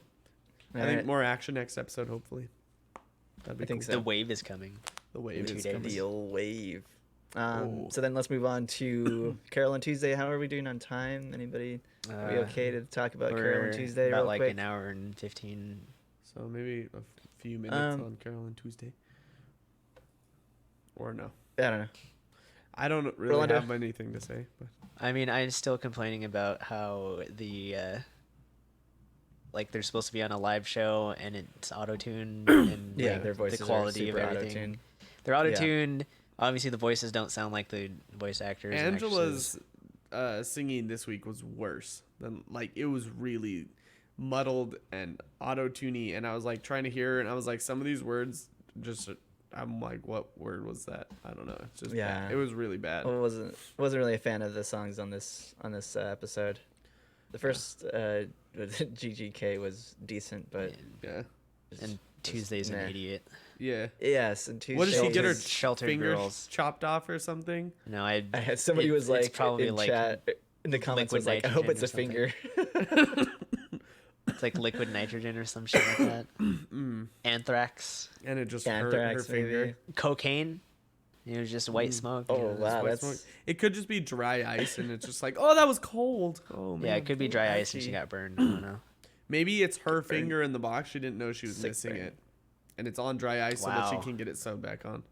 I Alright. think more action next episode, hopefully. That'd be I think cool. so. The wave is coming. The wave in 2 is days. coming. The old wave. Oh. So then let's move on to Carol and Tuesday. How are we doing on time? Anybody? Are we okay to talk about Carol and Tuesday about real like quick? an hour and 15. So maybe a few minutes on Carol and Tuesday. Or no. I don't know. I don't really Rolando? have anything to say. But I mean, I'm still complaining about how the like they're supposed to be on a live show and it's auto-tuned and Yeah, like, their voices the quality are super of everything. auto-tuned. They're auto-tuned. Obviously, the voices don't sound like the voice actors. and Angela's singing this week was worse than, like, it was really muddled and auto-tuney, and I was like trying to hear her, and I was like, some of these words just, I'm like, what word was that? I don't know. It's just Yeah. bad. It was really bad. I wasn't really a fan of the songs on this episode. The first GGK was decent, but Yeah. And Tuesday's nah. an idiot. Yeah. yes, and Tuesday. What did she get her was- Sheltered fingers girls. chopped off or something? No, I I had somebody was it's like probably in like chat in the comments was liquid like, I hope it's a nitrogen finger. it's like liquid nitrogen or some shit like that. Anthrax, And it just hurt her Anthrax, finger. maybe. cocaine. It was just white smoke. Oh, you know, wow. White That's smoke. It could just be dry ice, and it's just like, oh, that was cold. Oh man. Yeah, it could be dry ice and she got burned. I don't know. Maybe it's her finger in the box. She didn't know she was Sick missing burn. it, and it's on dry ice so that she Wow. can get it sewed back on.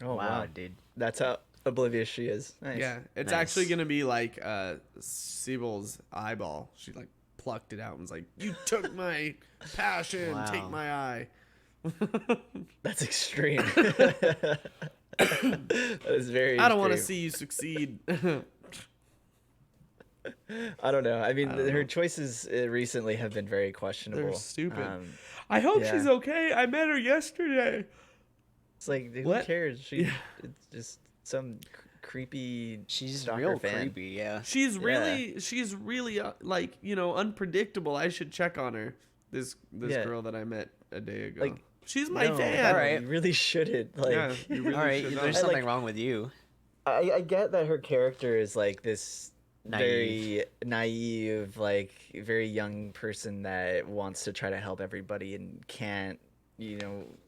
oh wow, dude. That's how oblivious she is. Nice. Yeah, it's Nice. actually gonna be like Sybil's eyeball. She like plucked it out and was like, "You took my passion. Take Wow. my eye." That's extreme. That is very. I don't want to extreme. see you succeed. I don't know. I mean, I don't her know. choices recently have been very questionable. They're stupid. Um, I hope Yeah. she's okay. I met her yesterday. it's like, who What? cares? She, Yeah. it's just some creepy. She's stalker real fan. creepy. Yeah. She's really like, unpredictable. I should check on her. This Yeah. girl that I met a day ago. Like, She's my No, fan. All right. You really shouldn't. Like, Yeah, you really All right, should there's not. something like- wrong with you. I get that her character is like this very naive, like very young person that wants to try to help everybody and can't,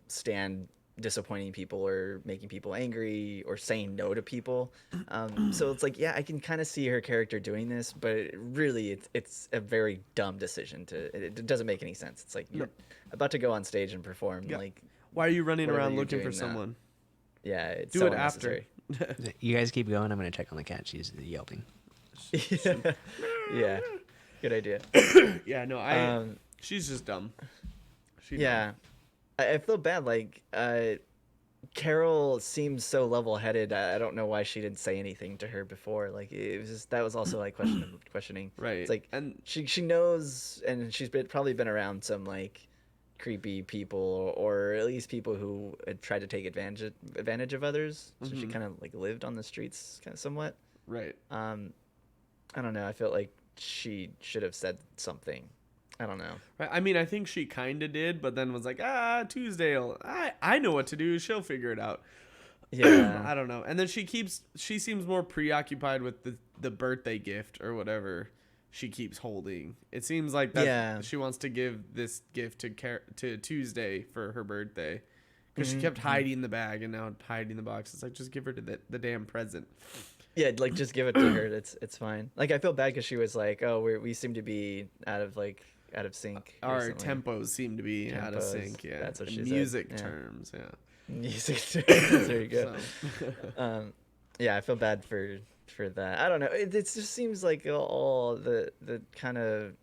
stand disappointing people or making people angry or saying no to people. So it's like, yeah, I can kind of see her character doing this, but really, it's a very dumb decision. It doesn't make any sense. It's like you're about to go on stage and perform. Yeah. Like, Why are you running whatever around you're looking for doing now. someone? Yeah, it's Do so it after. unnecessary. You guys keep going. I'm gonna check on the cat. She's yelping. Yeah, good idea. Yeah, no, she's just dumb. Yeah, I feel bad. Like, Carol seems so level-headed. I don't know why she didn't say anything to her before. Like, it was just, that was also like questioning. Right. It's like, and she knows, and she's probably been around some like creepy people, or at least people who had tried to take advantage of others. So she kind of like lived on the streets, kind of somewhat. right. I don't know. I felt like she should have said something. I don't know. Right. I mean, I think she kind of did, but then was like, Tuesday, I know what to do. She'll figure it out. Yeah. I don't know. And then she seems more preoccupied with the birthday gift or whatever she keeps holding. It seems like that she wants to give this gift to Tuesday for her birthday. Because she kept hiding the bag and now hiding the box. It's like, just give her the damn present. Yeah, like just give it to her. It's fine. Like I feel bad because she was like, "Oh, we seem to be out of sync." Our recently. tempos seem to be out of sync. Yeah, that's what in she said. music Yeah. terms. Yeah, music terms. There you go. So. Yeah, I feel bad for that. I don't know. It just seems like all the kind of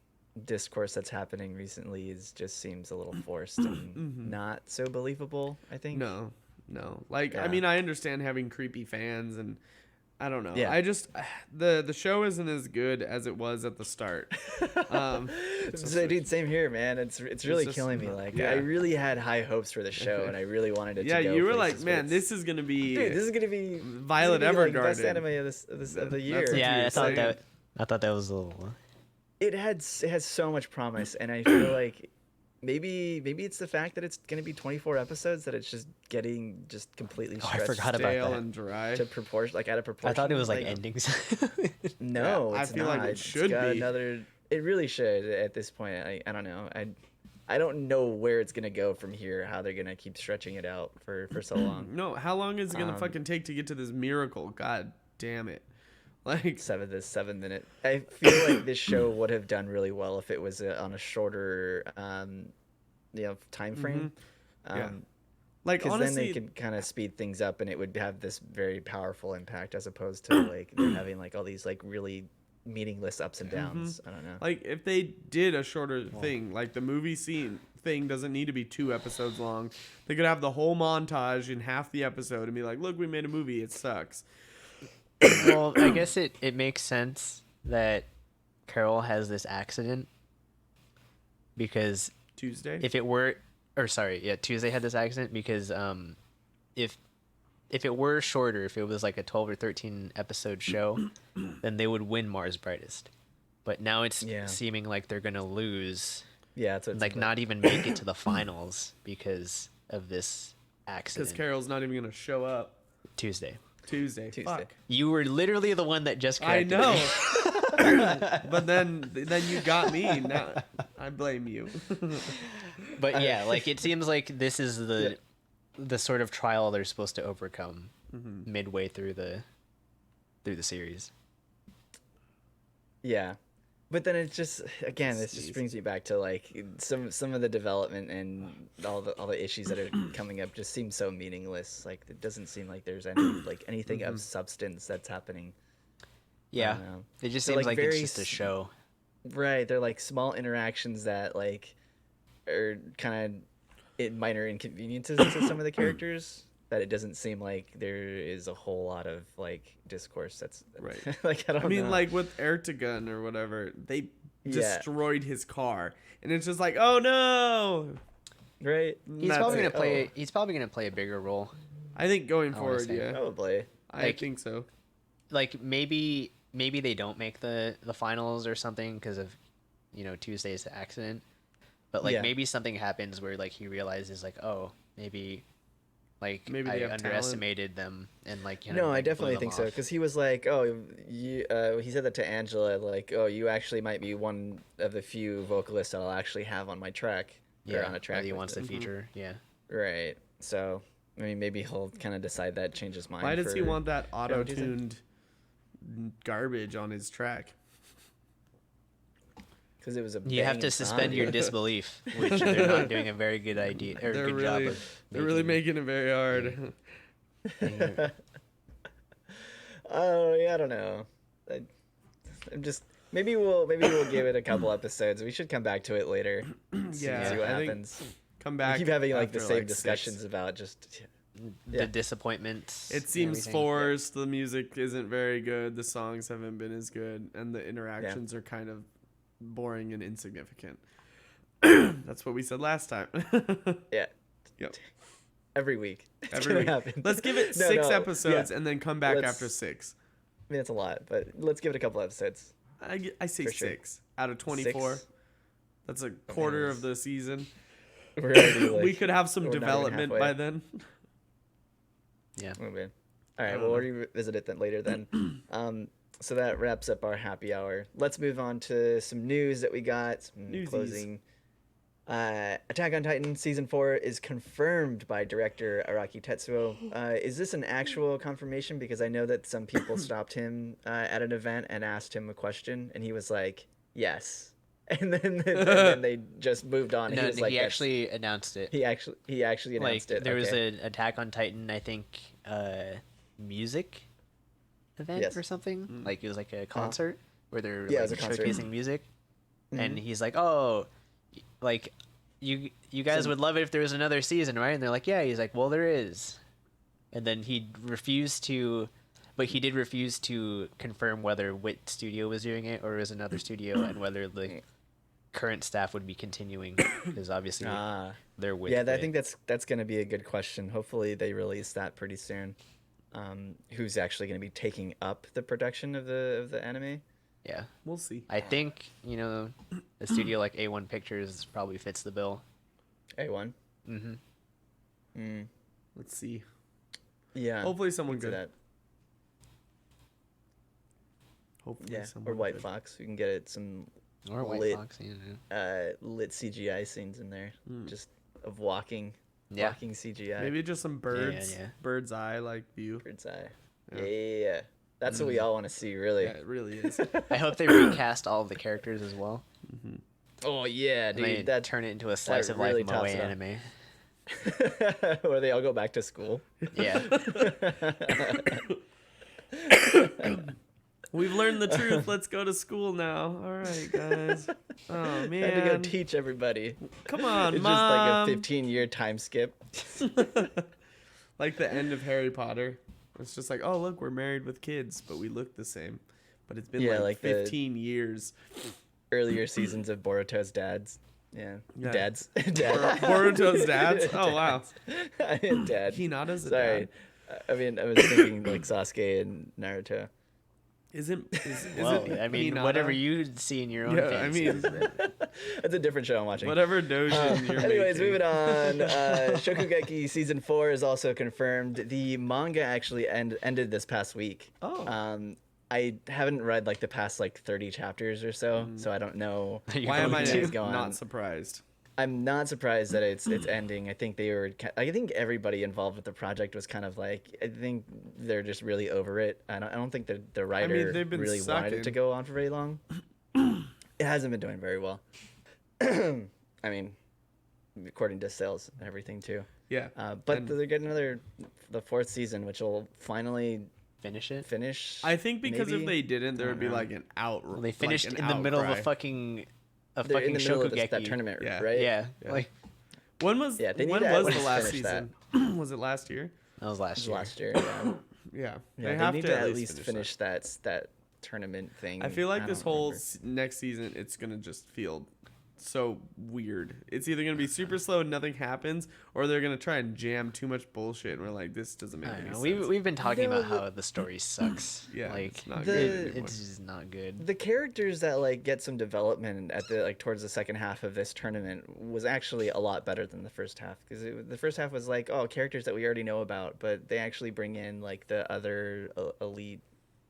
discourse that's happening recently just seems a little forced and not so believable. I think. No. Like, I mean, I understand having creepy fans and. I don't know. Yeah. I just the show isn't as good as it was at the start. Dude, same here, man. It's really just, killing me. Like yeah. I really had high hopes for the show, and I really wanted it to go. Yeah, you were like, places, man, this is gonna be. Dude, this is gonna be Violet like Evergarden. best anime of the year. That's what Yeah, you I thought saying. I thought that was a little. It has so much promise, and I feel like maybe it's the fact that it's gonna be 24 episodes that it's just getting completely I stretched forgot about Stale that. and dry. to proportion, like out of proportion. I thought it was like endings. No, Yeah, I it's feel not. like it It's should got be. It really should at this point. I don't know. I don't know where it's gonna go from here. How they're gonna keep stretching it out for so long. No, how long is it gonna fucking take to get to this miracle? God damn it! Like 7 minute. I feel like this show would have done really well if it was on a shorter, time frame. Yeah. Like Because then honestly, they could kind of speed things up, and it would have this very powerful impact, as opposed to like they're having like all these like really meaningless ups and downs. I don't know. like if they did a shorter thing, like the movie scene thing doesn't need to be 2 episodes long. They could have the whole montage in half the episode and be like, "Look, we made a movie. It sucks." Well, I guess it makes sense that Carol has this accident because Tuesday. if it were, or sorry, yeah, Tuesday had this accident because if it were shorter, if it was like a 12 or 13 episode show, then they would win Mars Brightest. But now it's seeming like they're gonna lose, Yeah, that's what like not even make it to the finals because of this accident. Because Carol's not even gonna show up Tuesday. Tuesday. Fuck. You were literally the one that just I corrected know. me. But then you got me. Now I blame you. But yeah, like it seems like this is the sort of trial they're supposed to overcome midway through the series. Yeah, but then it just this just brings me back to like some of the development and all the issues that are coming up just seem so meaningless. Like it doesn't seem like there's anything of substance that's happening. Yeah, know. it just So, seems like, like it's very just a show. Right, they're like small interactions that like are kind of minor inconveniences to some of the characters. That it doesn't seem like there is a whole lot of like discourse that's Right. like I don't I mean, know. like with Ertegun or whatever, they Yeah. destroyed his car, and it's just like, oh no. Right. He's That's probably gonna it. play. He's probably gonna play a bigger role. I think going wanna forward, say. yeah, Probably. I Like- think so. Like maybe they don't make the finals or something because of Tuesday's accident. But like Yeah. maybe something happens where like he realizes like, oh, maybe Like Maybe they I have underestimated them and like No, I like, blew definitely them think so off. because he was like, "Oh, you." He said that to Angela, like, "Oh, you actually might be one of the few vocalists that I'll actually have on my track or Yeah, on a or track he with wants to it." feature. Yeah. Right. So, I mean, maybe he'll kind of decide that, change his mind. Why does he for want that John Tuesday. auto-tuned garbage on his track? Because it was a. You have banging to suspend song, your dude. disbelief, which they're not doing a very good idea or They're good job really, of. they're really making it very hard. making- Oh yeah, I don't know. I'm just maybe we'll give it a couple episodes. We should come back to it later. See what I think happens. come We back. keep having like the after, same 6. discussions about just. the Yeah. disappointments. It and seems everything. forced. The music isn't very good. The songs haven't been as good, and the interactions are kind of boring and insignificant. That's what we said last time. Yeah. Yep. Every week. It's Every gonna week. happen. Let's give it No, 6 no, episodes yeah. and then come back Let's- after 6. I mean, that's a lot, but let's give it a couple episodes. I say For sure. 6 out of 24. 6? That's a quarter that's- of the season. We're already, like, We could have some we're not even development halfway. by then. Yeah. Oh, man. All right, don't we'll know. revisit it then later. So that wraps up our happy hour. Let's move on to some news that we got. Some Newsies. closing. Attack on Titan season 4 is confirmed by director Araki Tetsuo. Is this an actual confirmation? Because I know that some people stopped him at an event and asked him a question, and he was like, "Yes," and then they just moved on. No, he was like, he "That's-" actually announced it. he actually announced Like it. there was Okay. an Attack on Titan, I think, music event Yes. or something. Like it was like a concert where they're Yeah, it like, was a concert. showcasing music, and Mhm. he's like, "Oh, like you guys So- would love it if there was another season, right?" And they're like, "Yeah." He's like, "Well, there is," and then he refused to. But he did refuse to confirm whether Wit Studio was doing it or it was another studio, and whether the current staff would be continuing, because obviously they're with. Yeah, I Wit. think that's going to be a good question. Hopefully, they release that pretty soon. Who's actually going to be taking up the production of the anime? Yeah, We'll see. I think a studio like A1 Pictures probably fits the bill. A1. Mm-hmm. Let's see. Yeah. Hopefully someone into good. that. Hopefully Yeah. someone Or White good. Fox. We can get it some Or White Lit. Fox. lit CGI scenes in there, just of walking Yeah. CGI. Maybe just some birds. yeah. Bird's eye like view. Bird's eye. Yeah. Yeah. That's what we all want to see, really. Yeah, it really is. I hope they recast all of the characters as well. Oh yeah, And they dude. That turn it into a slice of life really moe tops it up. anime. where they all go back to school. Yeah. We've learned the truth. Let's go to school now. All right, guys. Oh I had to go man. teach everybody. Come on, It's mom. just like a 15-year time skip. Like the end of Harry Potter. It's just like, oh look, we're married with kids, but we look the same. But it's been Yeah, like like the- 15 years. Earlier seasons of Boruto's dads. Yeah. Yeah. Dads. Boruto's dads? Oh wow. Dad. Hinata's a Sorry. dad. I mean, I was thinking like Sasuke and Naruto. Isn't Well, I mean, Hinata- whatever you see in your own Yeah, I fantasies. mean, That's a different show I'm watching. whatever dojin you're Anyways, making. moving on. Shokugeki season 4 is also confirmed. The manga actually ended this past week. Oh. I haven't read like the past like 30 chapters or so, so I don't know. Why am I how it's going. not surprised? I'm not surprised that it's ending. I think they were. I think everybody involved with the project was kind of like. I think they're just really over it. I don't think the writer they've been really wanted it sucking. to go on for very long. It hasn't been doing very well. I mean, according to sales and everything too. Yeah. But And they're getting the fourth season, which will finally Finish it. finish. I think because maybe? if they didn't, there I would be don't know. like an out. Well, they finished like in an the middle of a outcry. fucking They're in the middle of Shokugeki. that tournament, Yeah. right? Yeah, Yeah. like When was Yeah, they need when to was at the least last finish season? Was it last year? that was last It was year. last year. Yeah. Yeah. Yeah, they they have need to to at at least least finish finish that tournament thing. I feel like I this don't whole remember. next season, it's gonna just feel so weird. It's either gonna be super slow and nothing happens, or they're gonna try and jam too much bullshit. And we're like, this doesn't make I don't any know. sense. We've been talking No, about how the story sucks. Yeah, like it's not good anymore. it's just not good. The characters that like get some development at the like towards the second half of this tournament was actually a lot better than the first half, because the first half was like, oh, characters that we already know about, but they actually bring in like the other elite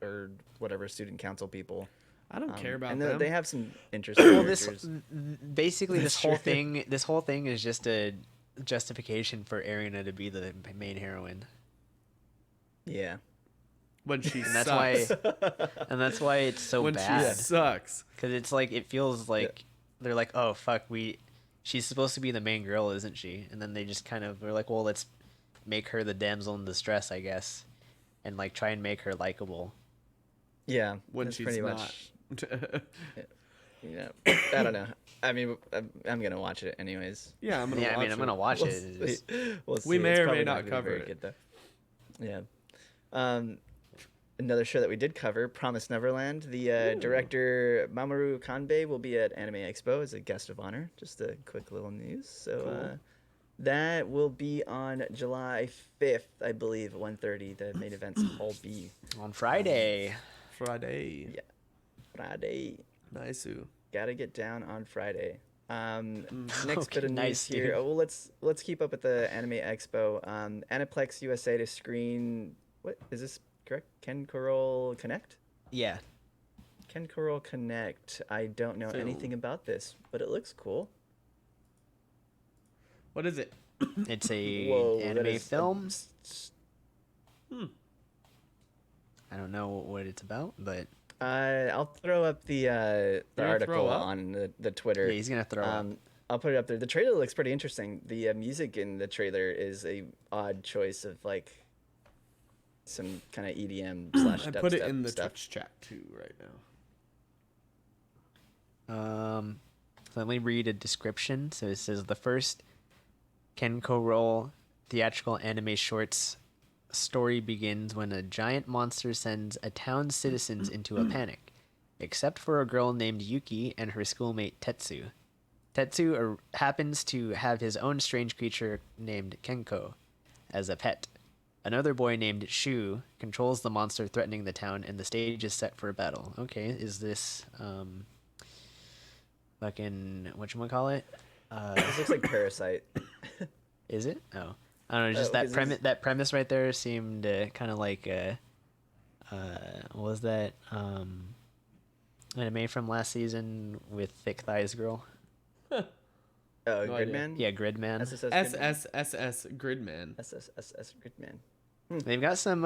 or whatever student council people. I don't care about and them. they have some interesting Well, this characters. basically That's this whole thing is just a justification for Ariana to be the main heroine, Yeah. when she and that's sucks. why and that's why it's so when bad. she sucks. Because it's like it feels like they're like, oh fuck, she's supposed to be the main girl, isn't she? And then they just kind of are like, well, let's make her the damsel in distress, I guess, and like try and make her likable. Yeah. When that's she's pretty not. much. Yeah. I don't know. I mean, I'm gonna watch it anyways. Yeah, I'm gonna Yeah, watch I mean, I'm gonna watch We'll it. It's just- see. We'll see. We may It's or may probably not gonna be cover very it. good, though. Yeah. Another show that we did cover, Promised Neverland. The director Mamoru Kanbei will be at Anime Expo as a guest of honor. Just a quick little news. So Cool. that will be on July 5th, I believe, at 1:30. The main event's Hall B. on Friday. Friday. Yeah. Friday. Nice. Gotta get down on Friday. Next Okay, bit of news nice, here. dude. Oh, well, let's keep up with the Anime Expo. Aniplex USA to screen. What is this correct? Ken Corol Connect. Yeah, Ken Corol Connect. I don't know Film. anything about this, but it looks cool. What is it? it's a Whoa, that anime is film. I don't know what it's about, but I'll throw up the gonna throw article up? on the Twitter. yeah, he's gonna throw up. I'll put it up there. The trailer looks pretty interesting. The music in the trailer is a odd choice of like some kind of EDM slash I put it dubstep in the stuff. Twitch chat too right now. So let me read a description. So it says the first Kenko Roll theatrical anime shorts story begins when a giant monster sends a town's citizens into a panic, except for a girl named Yuki and her schoolmate Tetsu. Tetsu happens to have his own strange creature named Kenko as a pet. Another boy named Shu controls the monster threatening the town, and the stage is set for a battle. Okay, is this fucking whatchamacallit? This looks like Parasite. Is it? Oh, I don't know. Just Oh, that 'cause premise. this- That premise right there seemed kind of like what was that anime from last season with thick thighs girl? Oh, No idea. Gridman. Yeah, Gridman. SSS SSSS Gridman. SSS Gridman. They've got some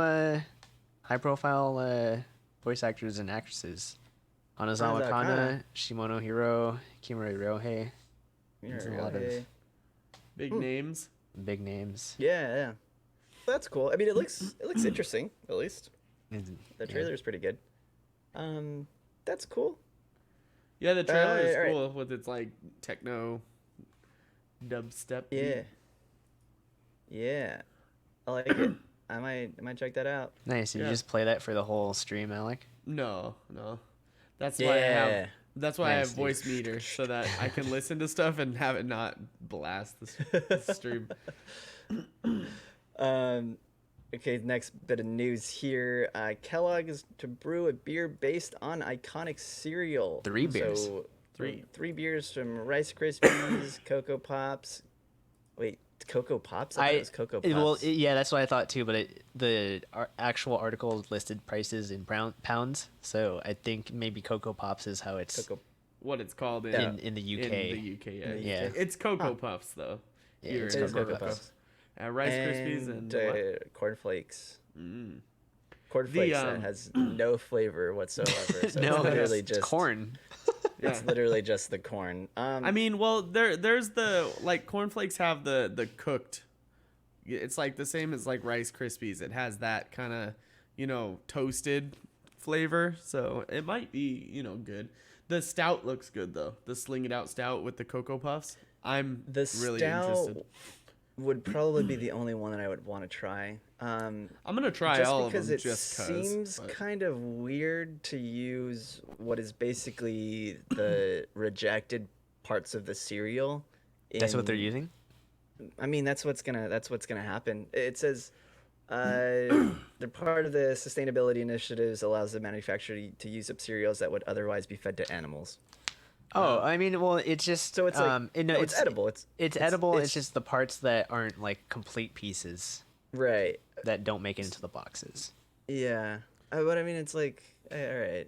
high-profile voice actors and actresses. Hanazawa Hanazawa Kana, Kana. Shimono Hiro, Kimura Ryohei. There's a lot of Big names. big names. Yeah. That's cool. I mean, it looks interesting. At least And- the yeah. trailer is pretty good. That's cool. Yeah, the trailer is alright. cool with its like techno dubstep. beat. Yeah. I like it. I might check that out. Nice. You Yeah. just play that for the whole stream, Alec? No. That's why I have. Yeah. That's why I Nice, have dude. voice meter so that I can listen to stuff and have it not blast the stream. Okay, next bit of news here. Kellogg is to brew a beer based on iconic cereal. 3 beers. So, Three. 3 beers from Rice Krispies, Cocoa Pops. Wait, Cocoa Pops? I thought it was Cocoa Pops. Well, yeah, that's what I thought too. But actual article listed prices in pounds, so I think maybe Cocoa Pops is how it's Cocoa. What it's called in, Yeah. in the UK. In the UK, yeah. In the Yeah. UK. It's Cocoa Puffs though. Yeah, Here it's in Cocoa America. Puffs. Rice Krispies and what? cornflakes. Mm. Cornflakes that um, has no flavor whatsoever. So No, it's literally it's just corn. Yeah. It's literally just the corn. I mean, well, there's the like cornflakes have the cooked. It's like the same as like Rice Krispies. It has that kind of toasted flavor, so it might be good. The stout looks good though. The Sling It Out stout with the Cocoa Puffs. I'm the really stout interested. would probably be the only one that I would want to try. I'm gonna try Just all because of them it just seems but- kind of weird to use what is basically the rejected parts of the cereal. That's what they're using. I mean, that's what's gonna happen. It says they're part of the sustainability initiatives allows the manufacturer to use up cereals that would otherwise be fed to animals. Oh, I mean, well, it's just So it's like no, it's edible. It's edible. It's just the parts that aren't like complete pieces right. that don't make it into the boxes. Yeah, but I mean, it's like all right.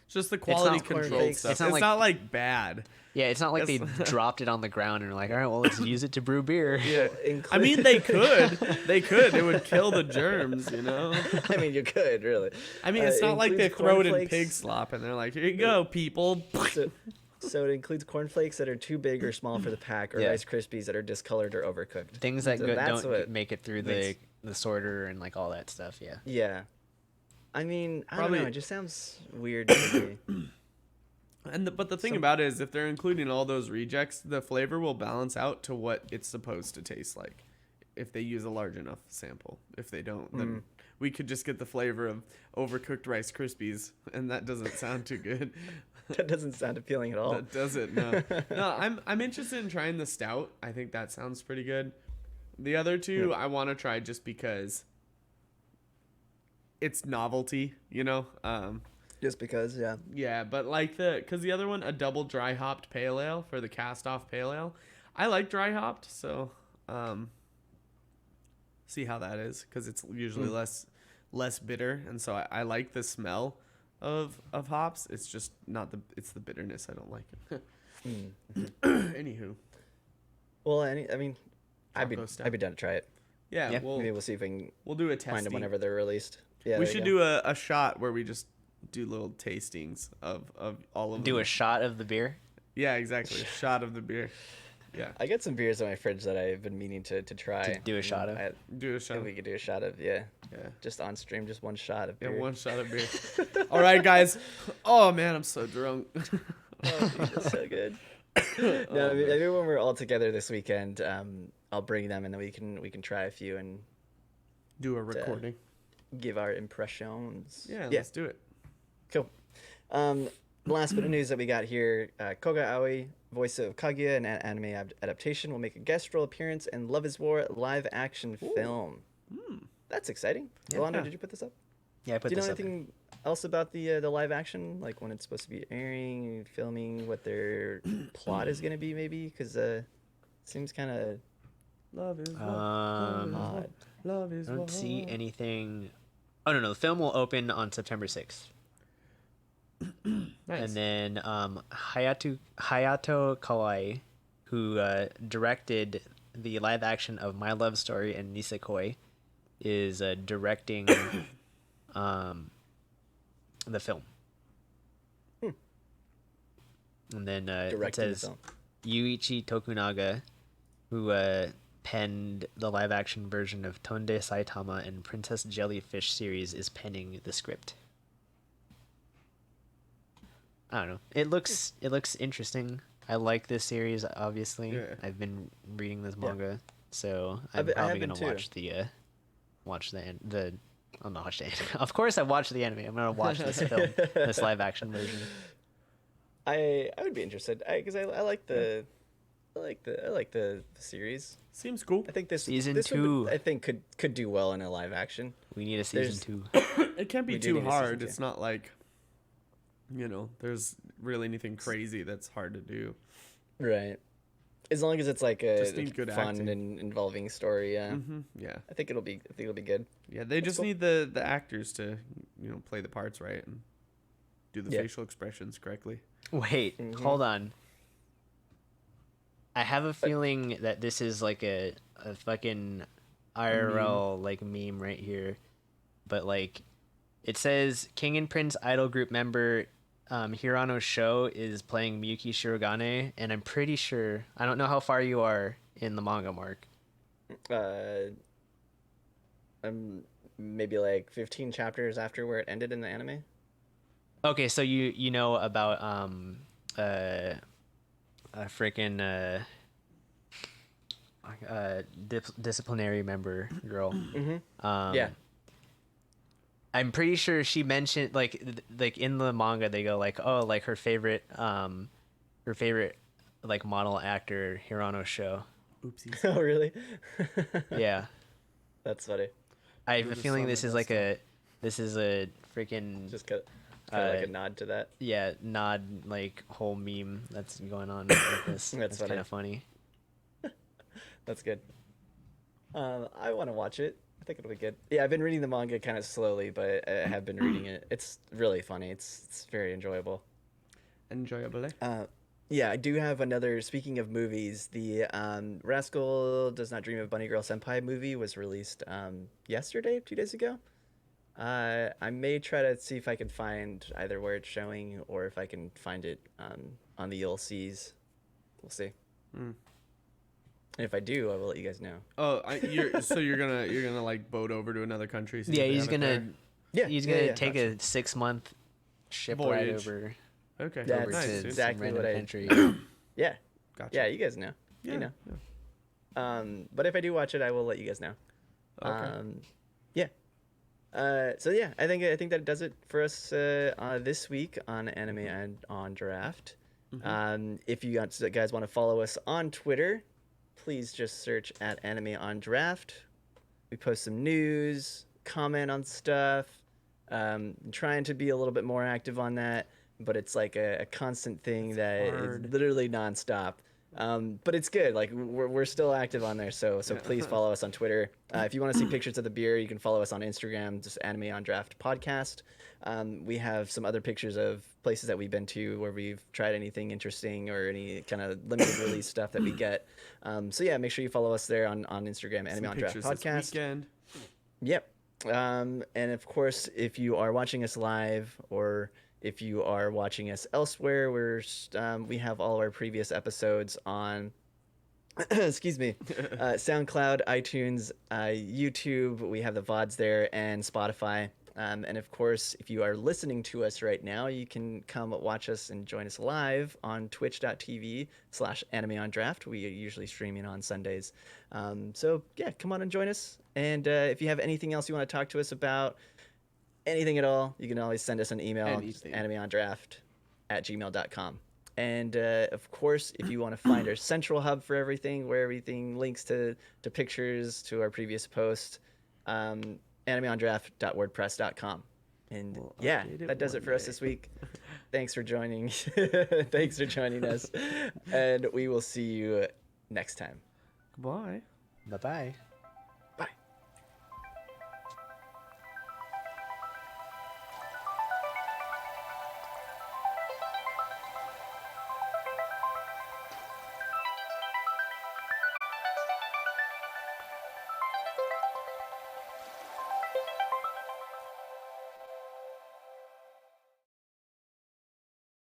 It's just the quality not control cornflakes. stuff. It's It's not not, like- like bad. Yeah, it's not like they That's- dropped it on the ground and are like, all right, well, let's use it to brew beer. Yeah. Include- I mean, they could. They could. It would kill the germs, you know? I mean, you could really. I mean, it's not like they includes throw it in cornflakes. pig slop and they're like, here you go, people. So it includes cornflakes that are too big or small for the pack, or Yeah. Rice Krispies that are discolored or overcooked. Things that So that's don't what make it through makes- the sorter and like all that stuff. Yeah. Yeah. I mean, I Probably- don't know. It just sounds weird to me. But the thing about it is, if they're including all those rejects, the flavor will balance out to what it's supposed to taste like. If they use a large enough sample. If they don't, then we could just get the flavor of overcooked Rice Krispies, and that doesn't sound too good. That doesn't sound appealing at all. That doesn't. No. No. I'm interested in trying the stout. I think that sounds pretty good. The other two I want to try just because it's novelty, you know. Just because, yeah. Yeah, but like because the other one, a double dry hopped pale ale for the cast off pale ale. I like dry hopped, so see how that is, because it's usually less bitter, and so I like the smell of hops. It's just not it's the bitterness I don't like. Anywho, Well, I mean, I'd Taco stout. be down to try it. yeah, Yeah. Maybe we'll see if we can we'll do a find testing. them whenever they're released. Yeah, We there you should go. do a shot where we just do little tastings of all of Do them. a shot of the beer. Yeah, exactly. A shot of the beer. Yeah. I got some beers in my fridge that I've been meaning to try. To do a shot of? Do a shot. If we could do a shot of, yeah. Yeah. Just on stream, just one shot of Yeah, beer. one shot of beer. All right, guys. Oh man, I'm so drunk. Oh, dude, that's so good. No, maybe when we're all together this weekend, I'll bring them and then we can try a few and Do a recording. give our impressions. Yeah, let's do it. Cool. Last bit of news that we got here: Koga Aoi, voice of Kaguya in an anime adaptation, will make a guest role appearance in Love Is War live action film. That's exciting. Rolando, did you put this up? Yeah, I put Do you know this up. anything else about the live action, like when it's supposed to be airing, filming, what their plot is going to be, maybe? Because seems kind of Love is odd. Love is I don't see anything. Oh no, the film will open on September 6th. Nice. And then Hayato Kawai, who directed the live action of My Love Story and Nisekoi, is directing the film. And then it Directing the says film. Yuichi Tokunaga, who penned the live action version of Tonde Saitama and Princess Jellyfish series, is penning the script. I don't know. It looks interesting. I like this series, obviously. Yeah. I've been reading this manga, so I I'm have probably been gonna too. watch the I'm not watch the anime. Of course, I watched the anime. I'm gonna watch this film, this live action version. I would be interested because I like the series. Seems cool. I think this Season this one 2. I think could do well in a live action. We need a season There's- 2. It can't be We do too need a season hard. two. It's not like, there's really anything crazy that's hard to do. Right. As long as it's like a Just need good fun acting. and involving story, yeah. Yeah. I think it'll be good. Yeah, they just cool. need the actors to, play the parts right and do the Yeah. facial expressions correctly. Wait, hold on. I have a feeling that this is like a fucking IRL like meme right here. But like it says King and Prince idol group member Hirano Sho is playing Miyuki Shirogane, and I'm pretty sure, I don't know how far you are in the manga, Mark. I'm maybe like 15 chapters after where it ended in the anime. Okay, so you know about a freaking disciplinary member girl. Yeah. I'm pretty sure she mentioned like in the manga they go like, oh, like her favorite like model actor Hirano show. Oopsies. Oh, really? Yeah, That's funny. I have a Just feeling saw this my is like desktop. this is a freaking Just kind of like uh, a nod to that. yeah, nod, like whole meme that's going on with this. That's That's kind of funny. That's good. I want to watch it. I think it'll be good. Yeah, I've been reading the manga kind of slowly, but I have been reading it. It's really funny. It's very enjoyable. Enjoyable. Yeah, I do have another. Speaking of movies, the Rascal Does Not Dream of Bunny Girl Senpai movie was released yesterday, 2 days ago. I may try to see if I can find either where it's showing or if I can find it on the ULCs. We'll see. Mm. And if I do, I will let you guys know. Oh, you're gonna like boat over to another country. See if Yeah, they he's have it gonna there? he's gonna take a 6-month ship ride Voyage. over Okay, Yeah, over nice, to dude. some Exactly random what I- country. Yeah, Gotcha. yeah, you guys know. Yeah, You know. yeah. But if I do watch it, I will let you guys know. Okay. Yeah. So yeah, I think that does it for us this week on Anime and on Draft. If you guys want to follow us on Twitter, please just search at Anime on Draft. We post some news, comment on stuff. Trying to be a little bit more active on that, but it's like a constant thing that is hard. literally nonstop. But it's good. Like we're still active on there, so Yeah. please follow us on Twitter. If you want to see pictures of the beer, you can follow us on Instagram, just Anime on Draft Podcast. We have some other pictures of places that we've been to where we've tried anything interesting or any kind of limited release stuff that we get. So yeah, make sure you follow us there on Instagram, Anime Some on Draft pictures this Podcast. weekend. Yep. And of course, if you are watching us live or if you are watching us elsewhere, we have all our previous episodes on excuse me, SoundCloud, iTunes, YouTube. We have the VODs there and Spotify. And of course, if you are listening to us right now, you can come watch us and join us live on twitch.tv/Anime on Draft. We are usually streaming on Sundays. So yeah, come on and join us. And if you have anything else you want to talk to us about, anything at all, you can always send us an email, Anything. animeondraft@gmail.com. And of course, if you want to find our central hub for everything, where everything links to pictures, to our previous post, animeondraft.wordpress.com. And We'll yeah, update it that does it one for us day. this week. Thanks for joining. Thanks for joining us. And we will see you next time. Goodbye. Bye bye.